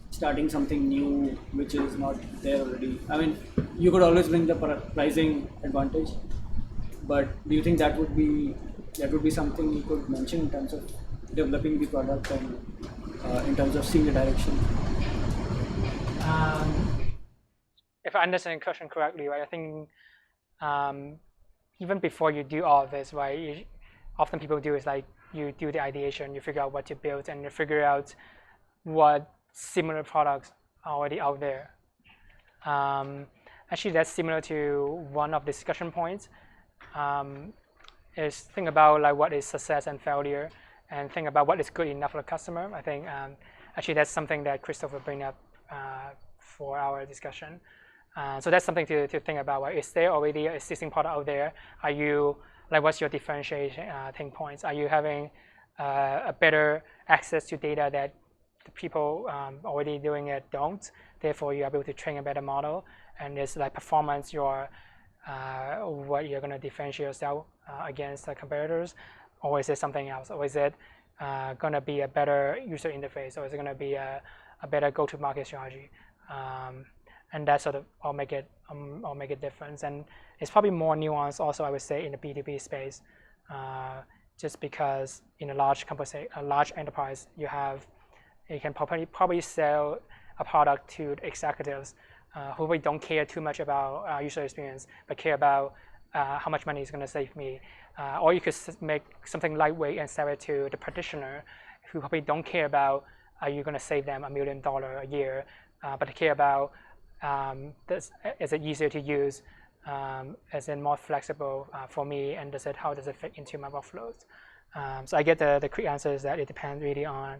starting something new which is not there already. I mean, you could always bring the pricing advantage, but do you think that would be something you could mention in terms of developing the product and in terms of seeing the direction? If I understand the question correctly, right, I think even before you do all of this, right, often people do is like you do the ideation, you figure out what to build, and you figure out what similar products are already out there. Actually, that's similar to one of the discussion points. Is think about like what is success and failure, and think about what is good enough for the customer. I think actually that's something that Christopher bring up for our discussion. So that's something to think about. Right? Is there already an existing product out there? Are you like what's your differentiating points? Are you having a better access to data that the people already doing it don't? Therefore, you're able to train a better model, and it's like performance your what you're going to differentiate yourself against the competitors, or is it something else? Or is it going to be a better user interface, or is it going to be a better go-to-market strategy? And that sort of all make it difference. And it's probably more nuanced also, I would say, in the B2B space, just because in a large company, a large enterprise, you can probably sell a product to the executives who really don't care too much about user experience, but care about how much money it's going to save me. Or you could make something lightweight and sell it to the practitioner who probably don't care about are you going to save them $1 million a year, but they care about is it easier to use, is it more flexible for me, and how does it fit into my workflows? So I get the quick answer is that it depends really on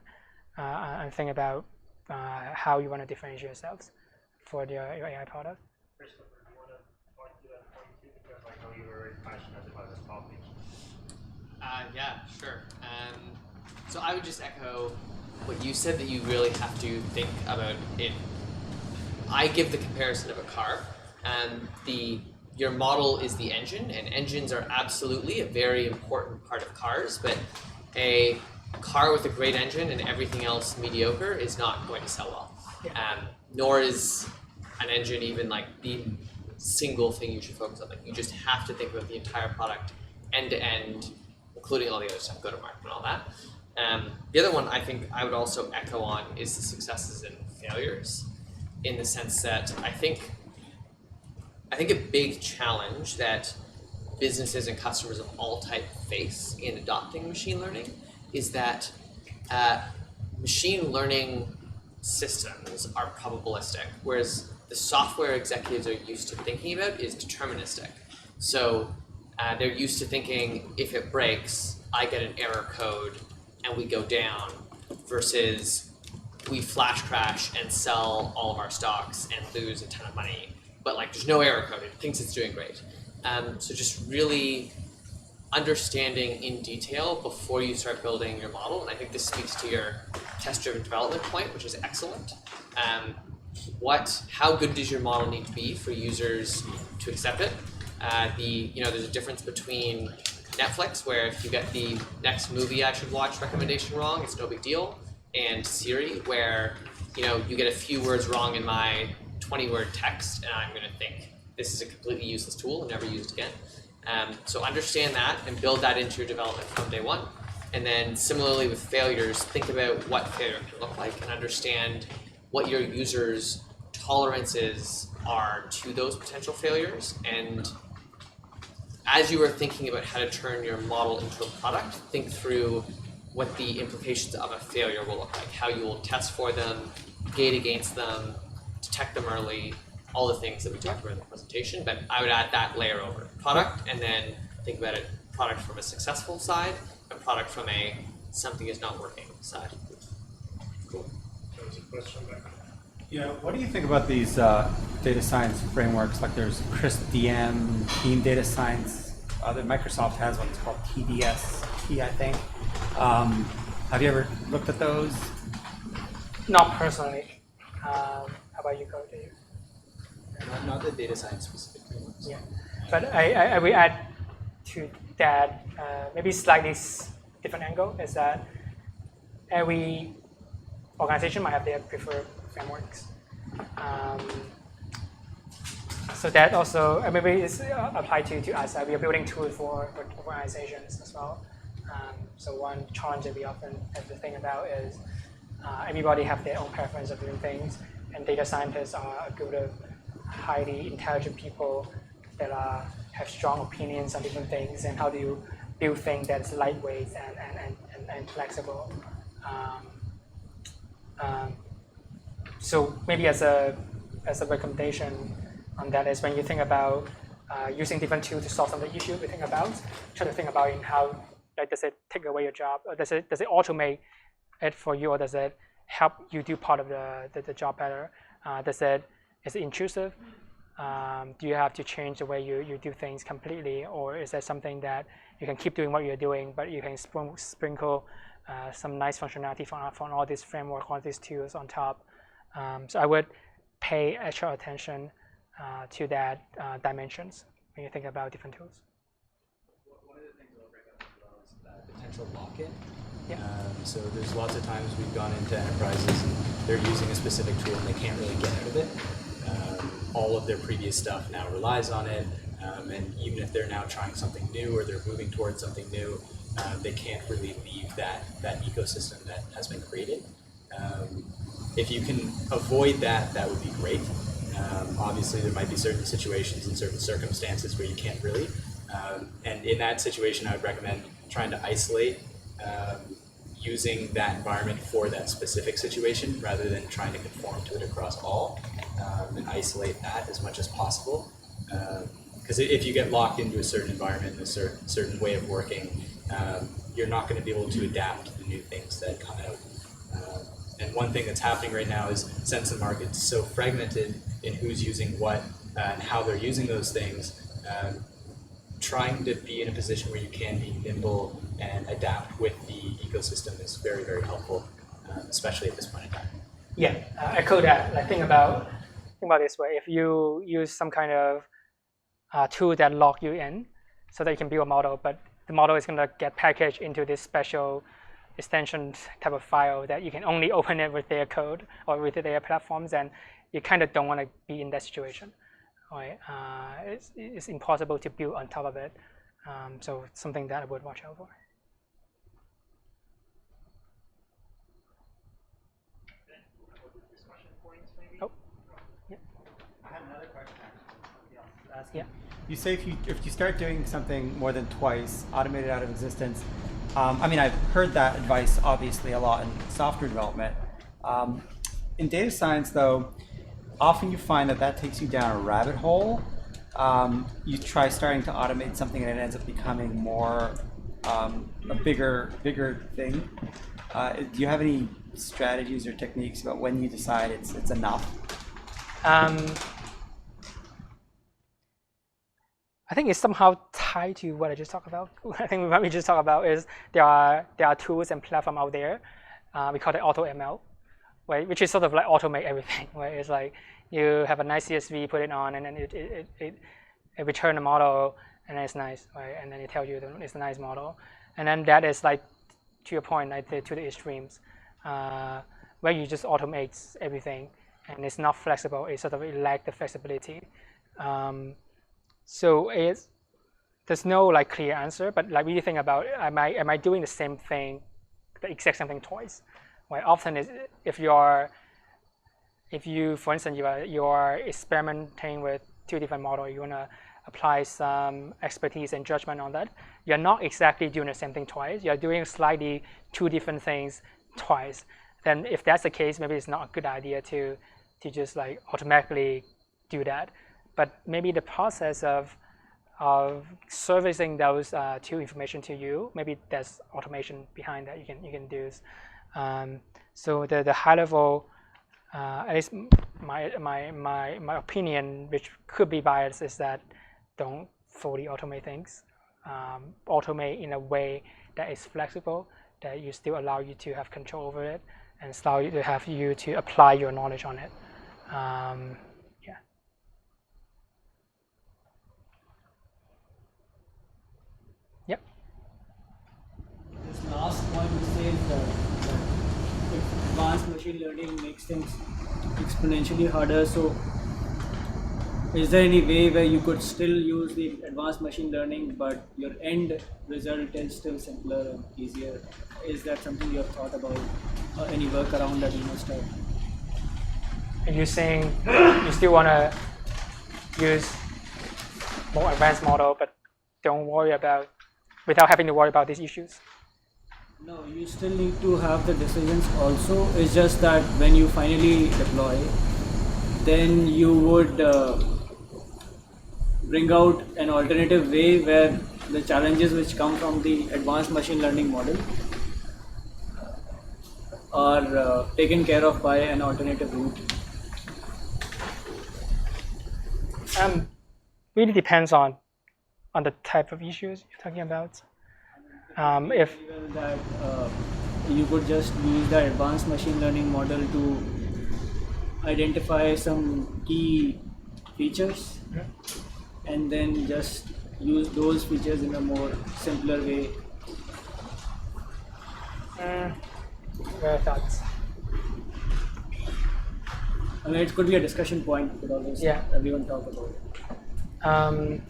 and think about how you want to differentiate yourselves for your AI product. Christopher, do you want to talk to that point too? Because I know you were very passionate about this topic. Yeah, sure. So I would just echo what you said, that you really have to think about it. I give the comparison of a car. Your model is the engine, and engines are absolutely a very important part of cars, but a car with a great engine and everything else mediocre is not going to sell well. Nor is an engine even like the single thing you should focus on. Like, you just have to think about the entire product end to end, including all the other stuff, go-to-market and all that. The other one I think I would also echo on is the successes and failures, in the sense that I think a big challenge that businesses and customers of all type face in adopting machine learning is that machine learning systems are probabilistic, whereas the software executives are used to thinking about is deterministic. So they're used to thinking, if it breaks, I get an error code and we go down, versus we flash crash and sell all of our stocks and lose a ton of money. But like, there's no error code, it thinks it's doing great. So just really understanding in detail before you start building your model, and I think this speaks to your test-driven development point, which is excellent. How good does your model need to be for users to accept it? There's a difference between Netflix, where if you get the next movie I should watch recommendation wrong, it's no big deal, and Siri, where you get a few words wrong in my 20-word text, and I'm going to think this is a completely useless tool and never use it again. So understand that and build that into your development from day one. And then similarly with failures, think about what failure can look like and understand what your users' tolerances are to those potential failures. And as you are thinking about how to turn your model into a product, think through what the implications of a failure will look like, how you will test for them, gate against them, detect them early, all the things that we talked about in the presentation. But I would add that layer over product, and then think about it product from a successful side and product from a something is not working side. Cool. There was a question back. Yeah, what do you think about these data science frameworks? Like there's ChrisDM, Team Data Science. Microsoft has one. It's called TDST, I think. Have you ever looked at those? Not personally. How about you, Go? Do you? Not the data science specific frameworks. Yeah, but I will add to that maybe slightly different angle is that every organization might have their preferred frameworks. So that also maybe is applied to us. We are building tools for organizations as well. So one challenge that we often have to think about is everybody have their own preference of doing things, and data scientists are a group of highly intelligent people that have strong opinions on different things, and how do you build things that's lightweight and flexible. So maybe as a recommendation on that is when you think about using different tools to solve some of the issue we think about, try to think about in how, like, does it take away your job, or does it automate it for you, or does it help you do part of the job better? Is it intrusive? Do you have to change the way you do things completely, or is that something that you can keep doing what you're doing, but you can sprinkle some nice functionality from all these framework, all these tools on top? So I would pay extra attention to that dimensions when you think about different tools. One of the things I'll bring up as well is potential lock-in. Yeah. So there's lots of times we've gone into enterprises and they're using a specific tool and they can't really get out of it. All of their previous stuff now relies on it, and even if they're now trying something new or they're moving towards something new, they can't really leave that ecosystem that has been created. If you can avoid that, that would be great. Obviously, there might be certain situations and certain circumstances where you can't really. And in that situation, I would recommend trying to isolate using that environment for that specific situation rather than trying to conform to it across all, and isolate that as much as possible. Because if you get locked into a certain environment, a certain way of working, you're not going to be able to adapt to the new things that come out. And one thing that's happening right now is since the market's so fragmented in who's using what and how they're using those things, trying to be in a position where you can be nimble and adapt with the ecosystem is very, very helpful, especially at this point in time. Yeah, echo that. Like think about this way: if you use some kind of tool that log you in, so that you can build a model, but the model is going to get packaged into this special extension type of file that you can only open it with their code or with their platforms, and you kind of don't want to be in that situation. Right? It's impossible to build on top of it. So it's something that I would watch out for. Oh, yeah. I had another question. Somebody else is asking. Yeah. You say if you start doing something more than twice, automate it out of existence. I mean, I've heard that advice obviously a lot in software development. In data science, though, often you find that takes you down a rabbit hole. You try starting to automate something and it ends up becoming more a bigger thing. Do you have any strategies or techniques about when you decide it's enough? I think it's somehow tied to what I just talked about. I think what we just talked about is there are tools and platforms out there. We call it auto ML, right? Which is sort of like automate everything. Right? It's like you have a nice CSV, put it on, and then it return a model, and then it's nice, right? And then it tells you that it's a nice model, and then that is like, to your point, like to the extremes, where you just automate everything, and it's not flexible. It sort of lacks the flexibility. So there's no like clear answer, but like when you think about, am I doing the same thing, the exact same thing twice? Right? Often is if you, for instance, you are experimenting with two different models, you want to apply some expertise and judgment on that. You're not exactly doing the same thing twice. You're doing slightly two different things twice. Then if that's the case, maybe it's not a good idea to just like automatically do that. But maybe the process of servicing those two information to you, maybe there's automation behind that you can do. So the high level, at least my opinion, which could be biased, is that don't fully automate things. Automate in a way that is flexible, that you still allow you to have control over it. and start to have you to apply your knowledge on it. Yeah. Yep. This last point says that advanced machine learning makes things exponentially harder. So, is there any way where you could still use the advanced machine learning, but your end result is still simpler and easier? Is that something you have thought about? Any workaround that you must have? Are you saying you still want to use more advanced model, but don't worry about, without having to worry about these issues? No, you still need to have the decisions also. It's just that when you finally deploy, then you would bring out an alternative way where the challenges which come from the advanced machine learning model are taken care of by an alternative route. Really depends on the type of issues you're talking about. If Even that you could just use the advanced machine learning model to identify some key features and then just use those features in a more simpler way. what are your thoughts? I mean, it could be a discussion point. We could always everyone talk about it.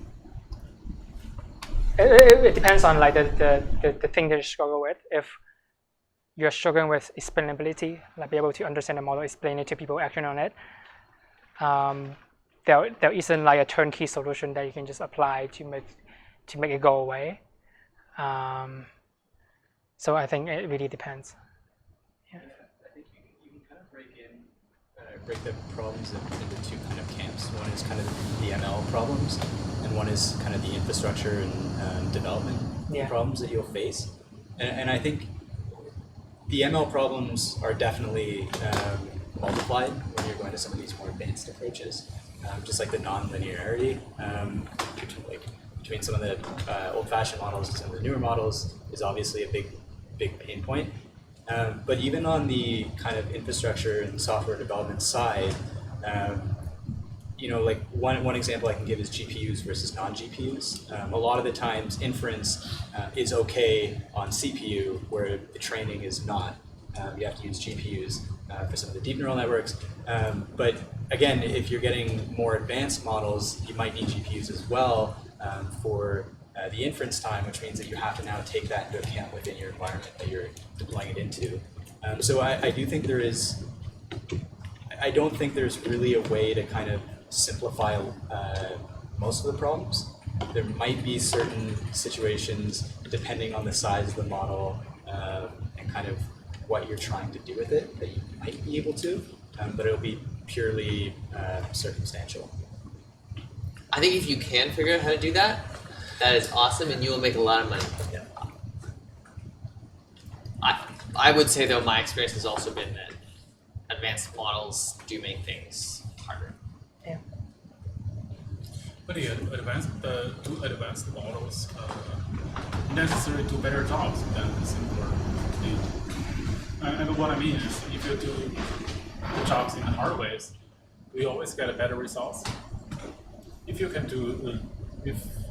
It depends on like the thing that you struggle with. If you're struggling with explainability, like be able to understand the model, explain it to people acting on it, there isn't like a turnkey solution that you can just apply to make it go away. So I think it really depends. I think you can kind of break the problems into two kind of camps. One is kind of the ML problems, and one is kind of the infrastructure and development problems that you'll face. And I think the ML problems are definitely multiplied when you're going to some of these more advanced approaches, just like the non-linearity between some of the old-fashioned models and some of the newer models is obviously a big pain point. But even on the kind of infrastructure and software development side, like one example I can give is GPUs versus non-GPUs. A lot of the times inference is okay on CPU where the training is not. You have to use GPUs for some of the deep neural networks. But again, if you're getting more advanced models, you might need GPUs as well for the inference time, which means that you have to now take that into account within your environment that you're deploying it into. So I do think I don't think there's really a way to kind of simplify most of the problems. There might be certain situations, depending on the size of the model and kind of what you're trying to do with it, that you might be able to, but it'll be purely circumstantial. I think if you can figure out how to do that, that is awesome, and you will make a lot of money. Yeah. I would say, though, my experience has also been that advanced models do make things harder. Yeah. But the advanced models necessarily do better jobs than the simpler. And what I mean is, if you do the jobs in hard ways, we always get a better results. If you can do,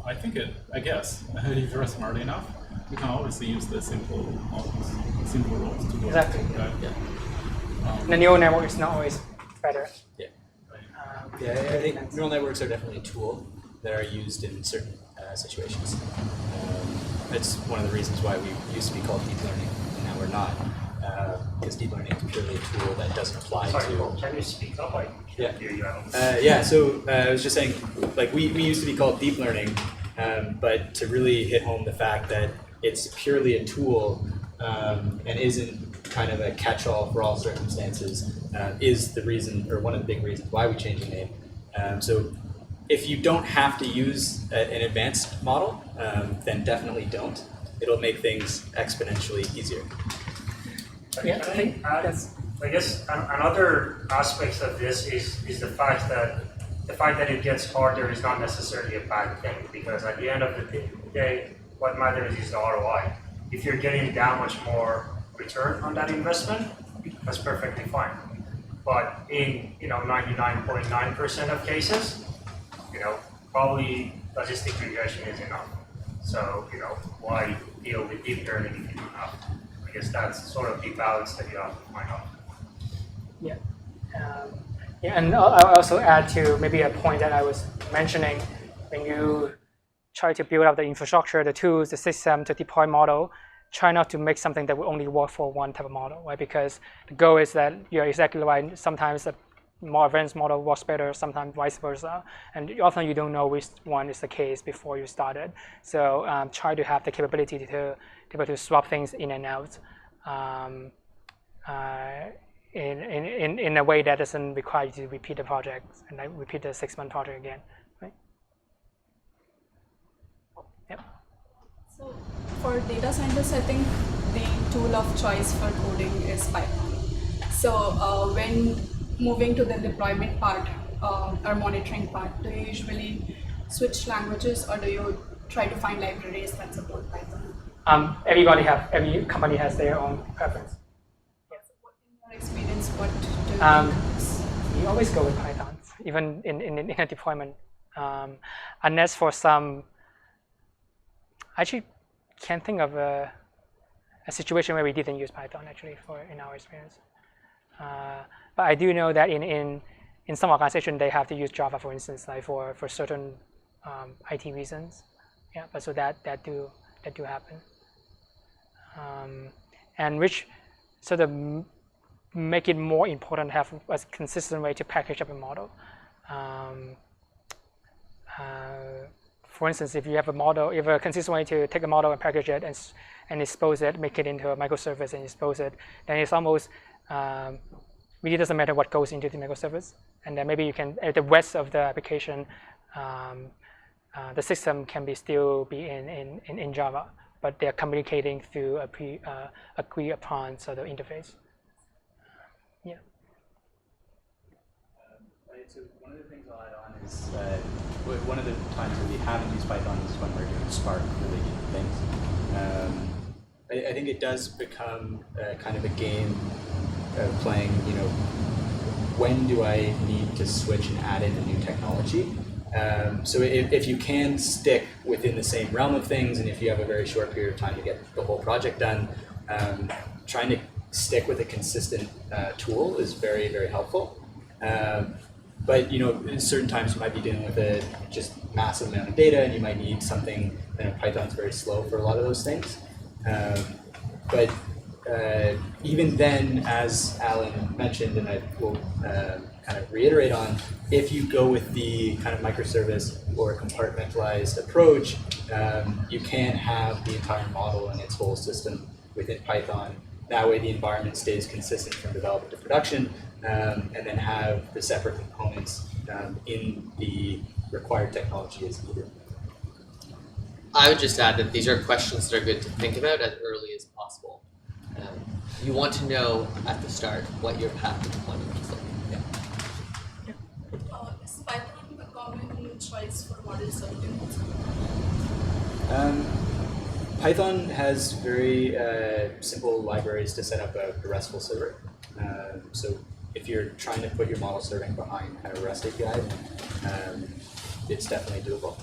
I guess, if you're smart enough, you can always use the simple models, simple rules to work. Exactly. Right? Yeah. The neural network is not always better. Yeah. I think neural networks are definitely a tool that are used in certain situations. That's one of the reasons why we used to be called deep learning, and now we're not. Because deep learning is purely a tool that doesn't apply to. Can you speak up? I can't hear you. So I was just saying, like we used to be called deep learning, but to really hit home the fact that it's purely a tool and isn't kind of a catch-all for all circumstances is the reason, or one of the big reasons why we changed the name. So if you don't have to use an advanced model, then definitely don't. It'll make things exponentially easier. Yeah, I think I guess another aspect of this is the fact that it gets harder is not necessarily a bad thing, because at the end of the day, what matters is the ROI. If you're getting that much more return on that investment, that's perfectly fine. But in 99.9% of cases, probably logistic regression is enough. So why deal with deep learning if you don't have to? I guess that's sort of the balance that you have to find out. Yeah. Yeah, and I'll also add to maybe a point that I was mentioning. When you try to build up the infrastructure, the tools, the system to deploy model, try not to make something that will only work for one type of model, right? Because the goal is that you're exactly right. Sometimes a more advanced model works better, sometimes vice versa. And often you don't know which one is the case before you started. So try to have the capability to be able to swap things in and out in a way that doesn't require you to repeat the project and like repeat the 6-month project again, right? Yep. So for data scientists, I think the tool of choice for coding is Python. So when moving to the deployment part or monitoring part, do you usually switch languages or do you try to find libraries that support Python? Every company has their own preference. In your experience, what do you think is? You always go with Python, even in a deployment, unless for some. I actually can't think of a situation where we didn't use Python actually in our experience. But I do know that in some organizations they have to use Java, for instance, like for certain IT reasons. Yeah, but so that do happen. And which sort of make it more important to have a consistent way to package up a model. For instance, if you have a model, you have a consistent way to take a model and package it and expose it, make it into a microservice and expose it, then it's almost really doesn't matter what goes into the microservice. And then maybe you can, at the rest of the application, the system can still be in Java, but they're communicating through a agreed upon sort of interface. Yeah. So one of the things I'll add on is one of the times that we haven't used Python is when we're doing Spark-related things. I think it does become kind of a game of playing, when do I need to switch and add in a new technology? So if you can stick within the same realm of things, and if you have a very short period of time to get the whole project done, trying to stick with a consistent tool is very, very helpful. But in certain times you might be dealing with a just massive amount of data, and you might need something. Python's very slow for a lot of those things. But even then, as Alan mentioned, and I will kind of reiterate on, if you go with the kind of microservice or compartmentalized approach, you can have the entire model and its whole system within Python. That way the environment stays consistent from development to production, and then have the separate components in the required technology as needed. I would just add that these are questions that are good to think about as early as possible. You want to know at the start what your path to deployment looks like. Is Python a common choice for model serving? Python has very simple libraries to set up a RESTful server. So if you're trying to put your model serving behind kind of REST API, it's definitely doable.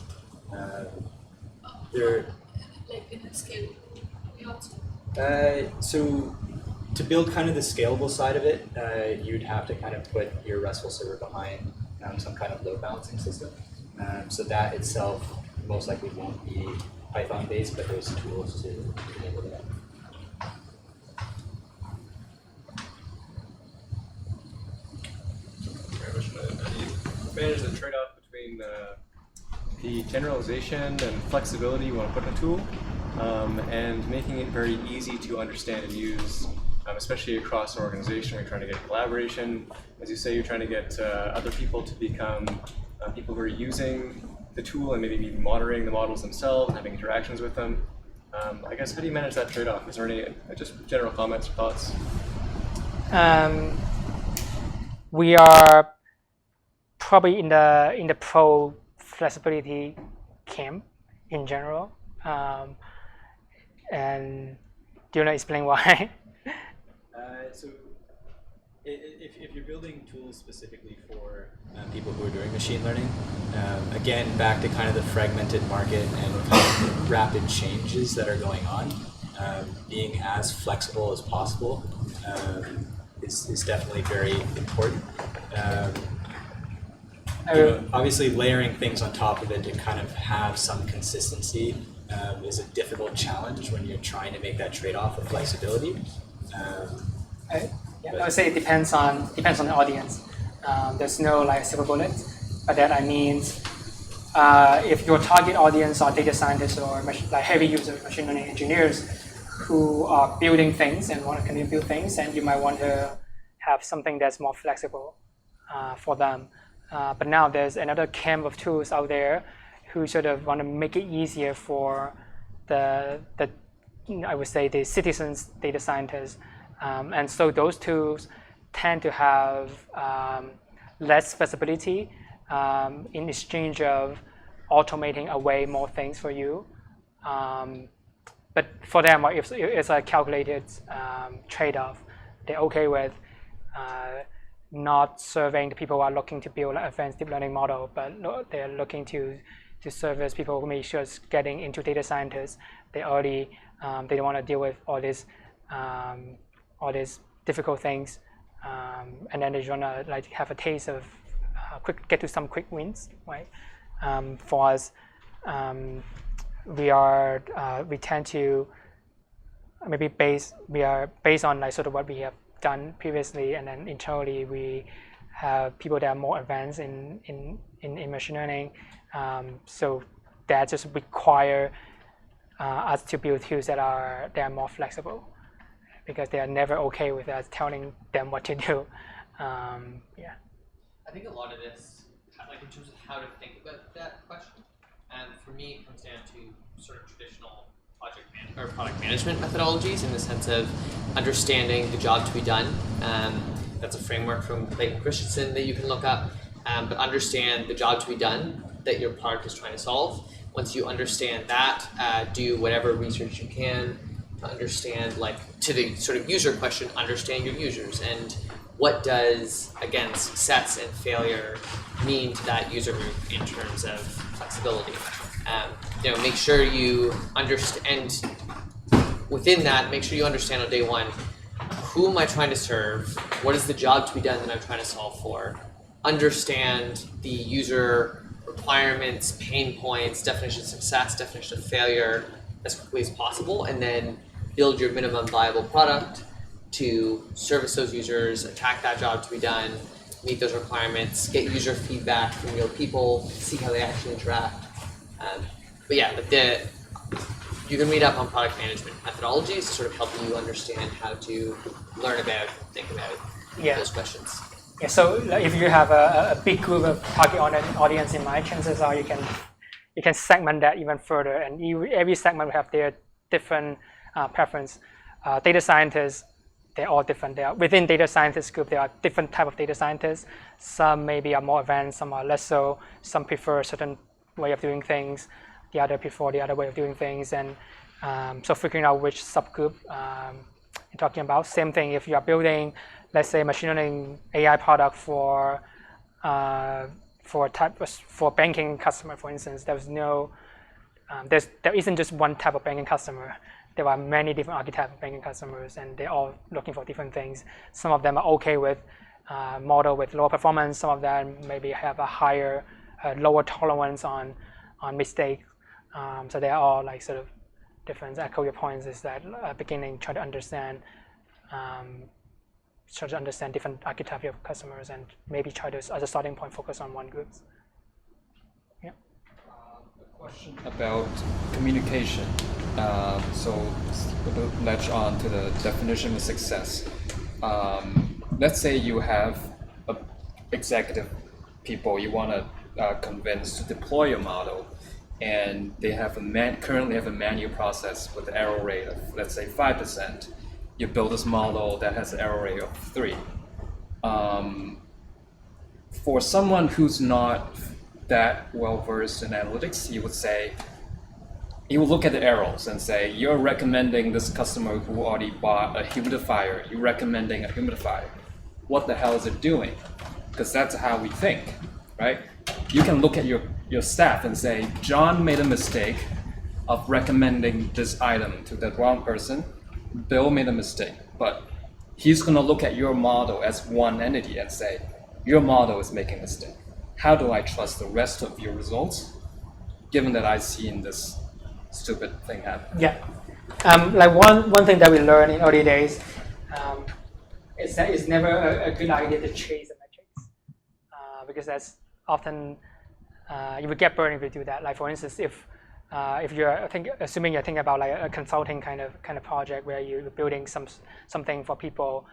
Like in a scale, so to build kind of the scalable side of it, you'd have to kind of put your RESTful server behind some kind of load balancing system. So that itself most likely won't be Python based, but there's tools to enable that. Manage the trade-off between the generalization and flexibility you want to put in a tool, and making it very easy to understand and use, especially across an organization. You're trying to get collaboration. As you say, you're trying to get other people to become people who are using the tool and maybe even monitoring the models themselves, having interactions with them. I guess, how do you manage that trade-off? Is there any just general comments or thoughts? We are probably in the pro flexibility camp in general, and do you want to explain why? So If you're building tools specifically for people who are doing machine learning, again, back to kind of the fragmented market and kind of rapid changes that are going on, being as flexible as possible is definitely very important. Obviously, layering things on top of it to kind of have some consistency is a difficult challenge when you're trying to make that trade-off of flexibility. I would say it depends on the audience. There's no like silver bullet, but that I mean, if your target audience are data scientists or like heavy user machine learning engineers who are building things and want to continue to build things, and you might want to have something that's more flexible for them. But now there's another camp of tools out there who sort of want to make it easier for the I would say the citizens data scientists. And so those tools tend to have less flexibility in exchange of automating away more things for you. But for them, it's a calculated trade-off. They're okay with not serving the people who are looking to build an advanced deep learning model, but they're looking to service people who may just getting into data scientists. They already they don't want to deal with all these difficult things, and then they want to like have a taste of get to some quick wins, right? For us, we tend to maybe we are based on like sort of what we have done previously, and then internally we have people that are more advanced in machine learning, so that just require us to build tools that are more flexible, because they are never okay with us telling them what to do. I think a lot of this, like in terms of how to think about that question, for me it comes down to sort of traditional product management methodologies, in the sense of understanding the job to be done. That's a framework from Clayton Christensen that you can look up, but understand the job to be done that your product is trying to solve. Once you understand that, do whatever research you can to understand, like to the sort of user question, understand your users and what does, again, success and failure mean to that user group in terms of flexibility. Make sure you understand, and within that, make sure you understand on day one, who am I trying to serve? What is the job to be done that I'm trying to solve for? Understand the user requirements, pain points, definition of success, definition of failure as quickly as possible, and then build your minimum viable product to service those users, attack that job to be done, meet those requirements, get user feedback from real people, see how they actually interact. But you can read up on product management methodologies to sort of help you understand how to learn about, think about those questions. Yeah, so if you have a big group of target audience in mind, chances are you can segment that even further, and every segment will have their different preference. Data scientists, they're all different. They are within data scientist group. There are different type of data scientists. Some maybe are more advanced, some are less so. Some prefer a certain way of doing things. The other prefer the other way of doing things, and so figuring out which subgroup you're talking about. Same thing if you are building, let's say, machine learning AI product for banking customer, for instance. There isn't just one type of banking customer. There are many different archetypes of banking customers, and they're all looking for different things. Some of them are okay with model with lower performance. Some of them maybe have a lower tolerance on mistakes. So they are all like sort of different. Echo your points is that beginning try to understand different archetypes of customers, and maybe try to, as a starting point, focus on one group. Yeah. A question about communication. So we'll latch on to the definition of success. Let's say you have executive people you want to convince to deploy your model, and they have currently have a manual process with an error rate of, let's say, 5%. You build this model that has an error rate of 3. For someone who's not that well versed in analytics, you will look at the errors and say, you're recommending this customer who already bought a humidifier, you're recommending a humidifier. what the hell is it doing? Because that's how we think, right? You can look at your staff and say, John made a mistake of recommending this item to the wrong person. Bill made a mistake, but he's going to look at your model as one entity and say, your model is making a mistake. How do I trust the rest of your results, given that I've seen this stupid thing happen? Yeah. Like one thing that we learned in early days is that it's never a good idea to chase the metrics because that's often you would get burned if you do that. Like for instance, if you're assuming you're thinking about like a consulting kind of project where you're building something for people,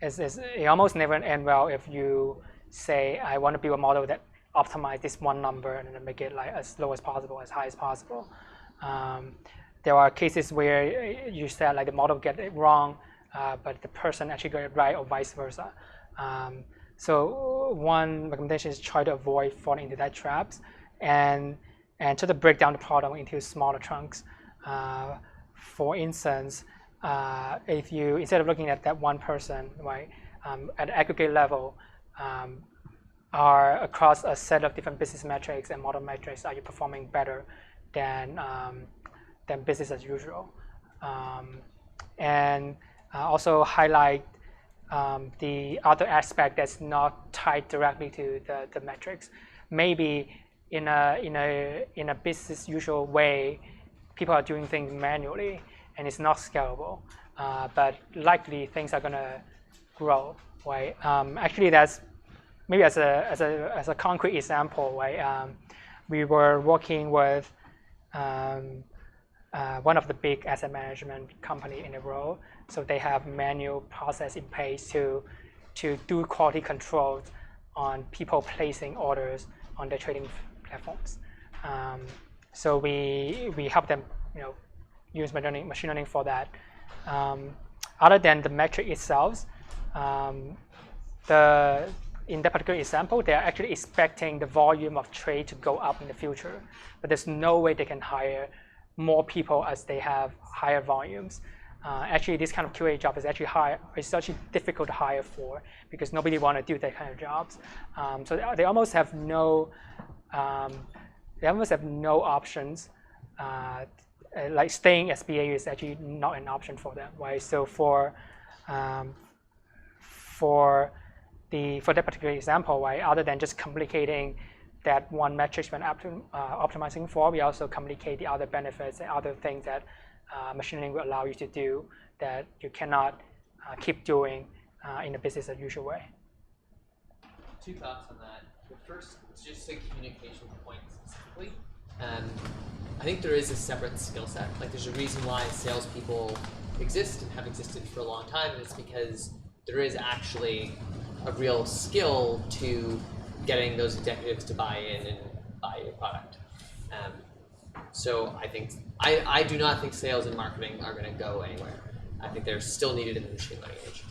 it almost never end well if you say I want to build a model that optimize this one number and then make it like as low as possible, as high as possible. There are cases where you said like the model get it wrong, but the person actually got it right, or vice versa. So one recommendation is try to avoid falling into that traps and try to break down the problem into smaller chunks. For instance, if you, instead of looking at that one person, right, at aggregate level, are across a set of different business metrics and model metrics, are you performing better than business as usual? And also highlight the other aspect that's not tied directly to the metrics. Maybe in a business usual way, people are doing things manually and it's not scalable, but likely things are gonna grow, right? Actually, that's maybe as a concrete example, right? We were working with one of the big asset management company in the world. So they have manual process in place to do quality control on people placing orders on their trading platforms. So we help them, use machine learning for that. Other than the metric itself, in that particular example, they're actually expecting the volume of trade to go up in the future, but there's no way they can hire more people as they have higher volumes. Actually, this kind of QA job is actually difficult to hire for because nobody want to do that kind of jobs. So they almost have no options. Like staying as BAU is actually not an option for them, right? So for that particular example, right, other than just communicating that one metrics when optimizing for, we also communicate the other benefits and other things that machine learning will allow you to do that you cannot keep doing in a business as usual way. Two thoughts on that. The first, just the communication point specifically. I think there is a separate skill set. Like there's a reason why salespeople exist and have existed for a long time, and it's because there is actually a real skill to getting those executives to buy in and buy your product. So I think I do not think sales and marketing are going to go anywhere. I think they're still needed in the machine learning age.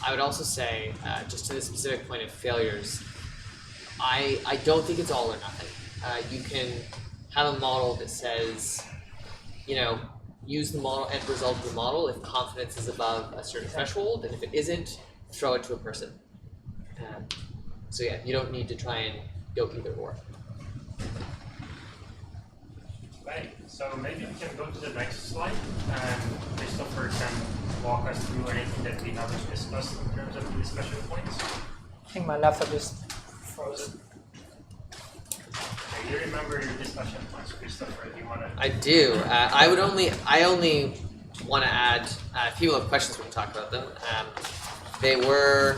I would also say, just to the specific point of failures, I don't think it's all or nothing. You can have a model that says, use the model end result of the model if confidence is above a certain threshold, and if it isn't, throw it to a person. So yeah, you don't need to try and go either or. Right, so maybe we can go to the next slide and Christopher can walk us through anything that we haven't discussed in terms of the discussion points. I think my laptop just froze. Do you remember your discussion points, Christopher? Do you want to? I do. I only want to add, if people have questions, we can talk about them. They were,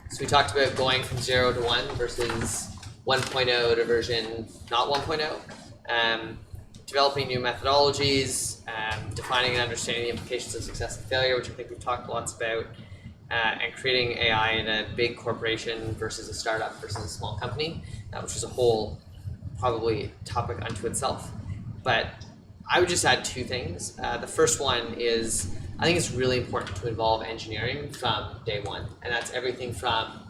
so we talked about going from 0 to 1 versus 1.0 to version not 1.0, developing new methodologies, defining and understanding the implications of success and failure, which I think we've talked lots about, and creating AI in a big corporation versus a startup versus a small company, which is a whole probably topic unto itself. But I would just add two things. The first one is I think it's really important to involve engineering from day one, and that's everything from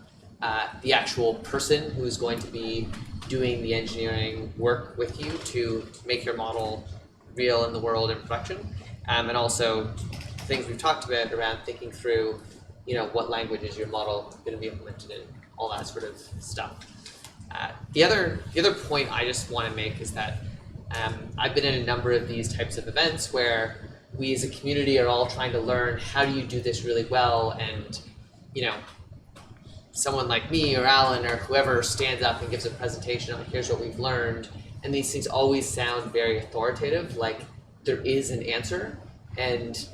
the actual person who's going to be doing the engineering work with you to make your model real in the world in production, and also things we've talked about around thinking through, what language is your model going to be implemented in, all that sort of stuff. The other point I just want to make is that I've been in a number of these types of events where we as a community are all trying to learn how do you do this really well, and someone like me or Alan or whoever stands up and gives a presentation on here's what we've learned, and these things always sound very authoritative, like there is an answer. And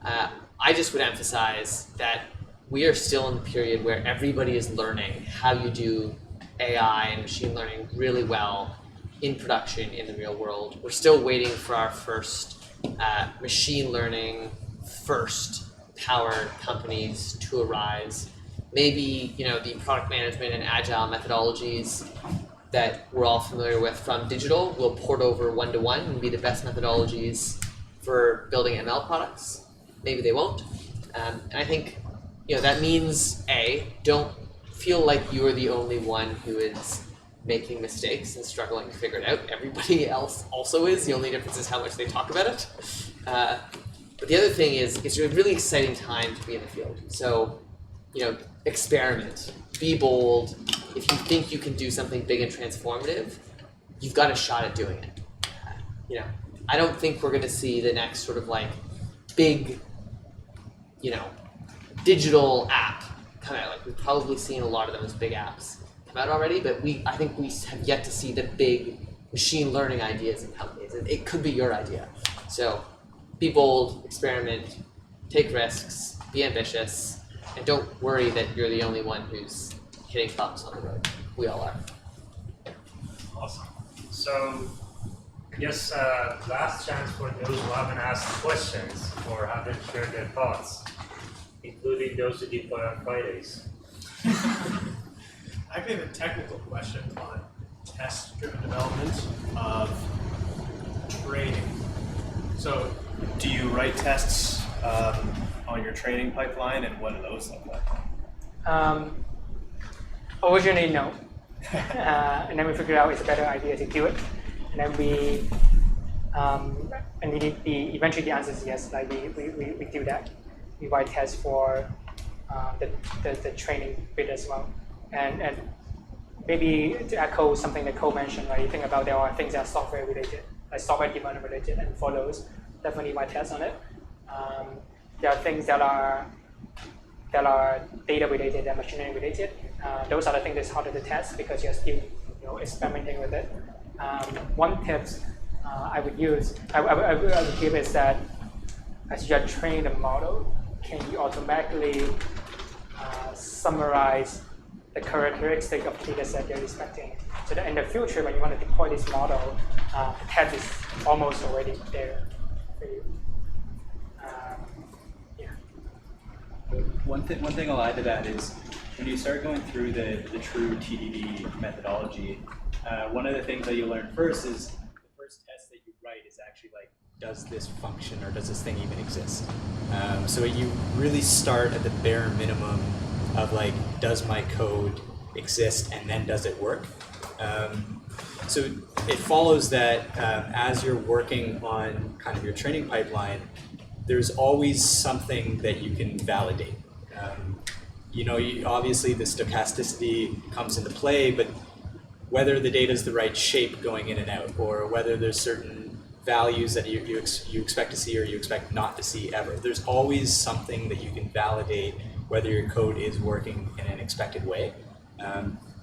I just would emphasize that we are still in the period where everybody is learning how you do AI and machine learning really well in production in the real world. We're still waiting for our first machine learning first powered companies to arise. Maybe the product management and agile methodologies that we're all familiar with from digital will port over one-to-one and be the best methodologies for building ML products. Maybe they won't. And I think that means don't feel like you are the only one who is making mistakes and struggling to figure it out. Everybody else also is. The only difference is how much they talk about it. But the other thing is, it's a really exciting time to be in the field. So, experiment, be bold. If you think you can do something big and transformative, you've got a shot at doing it. I don't think we're going to see the next sort of like big, digital app come out. Like we've probably seen a lot of those big apps come out already, but I think we have yet to see the big machine learning ideas in companies. And it could be your idea. So be bold, experiment, take risks, be ambitious, and don't worry that you're the only one who's hitting bumps on the road. We all are. Awesome. So, yes, last chance for those who haven't asked questions or haven't shared their thoughts, including those who deploy on Fridays. I have a technical question on test-driven development of training. So, do you write tests on your training pipeline, and what do those look like? Originally, no. And then we figured out it's a better idea to do it. And then eventually the answer is yes, like we do that. We write tests for the training bit as well. And maybe to echo something that Cole mentioned, right? You think about there are things that are software related, like software development related, and for those, definitely write tests on it. There are things that are data related and machine learning related. Those are the things that's harder to test because you're still experimenting with it. One tip I would give is that as you are training the model, can you automatically summarize the characteristic of the data set you're expecting, so that in the future when you want to deploy this model, the test is almost already there for you. One thing I'll add to that is when you start going through the true TDD methodology, one of the things that you learn first is the first test that you write is actually like, does this function or does this thing even exist? So you really start at the bare minimum of like, does my code exist, and then does it work? So it follows that as you're working on kind of your training pipeline, there's always something that you can validate. Obviously the stochasticity comes into play, but whether the data is the right shape going in and out, or whether there's certain values that you expect to see or you expect not to see ever, there's always something that you can validate whether your code is working in an expected way.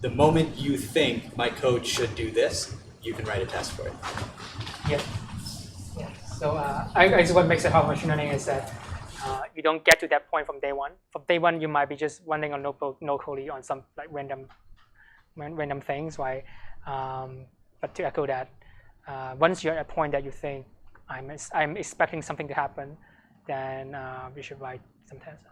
The moment you think my code should do this, you can write a test for it. Yeah. So I guess what makes it hard for machine learning is that you don't get to that point from day one. From day one, you might be just running a notebook locally on some like random things, right? But to echo that, once you're at a point that you think I'm expecting something to happen, then we should write some tests.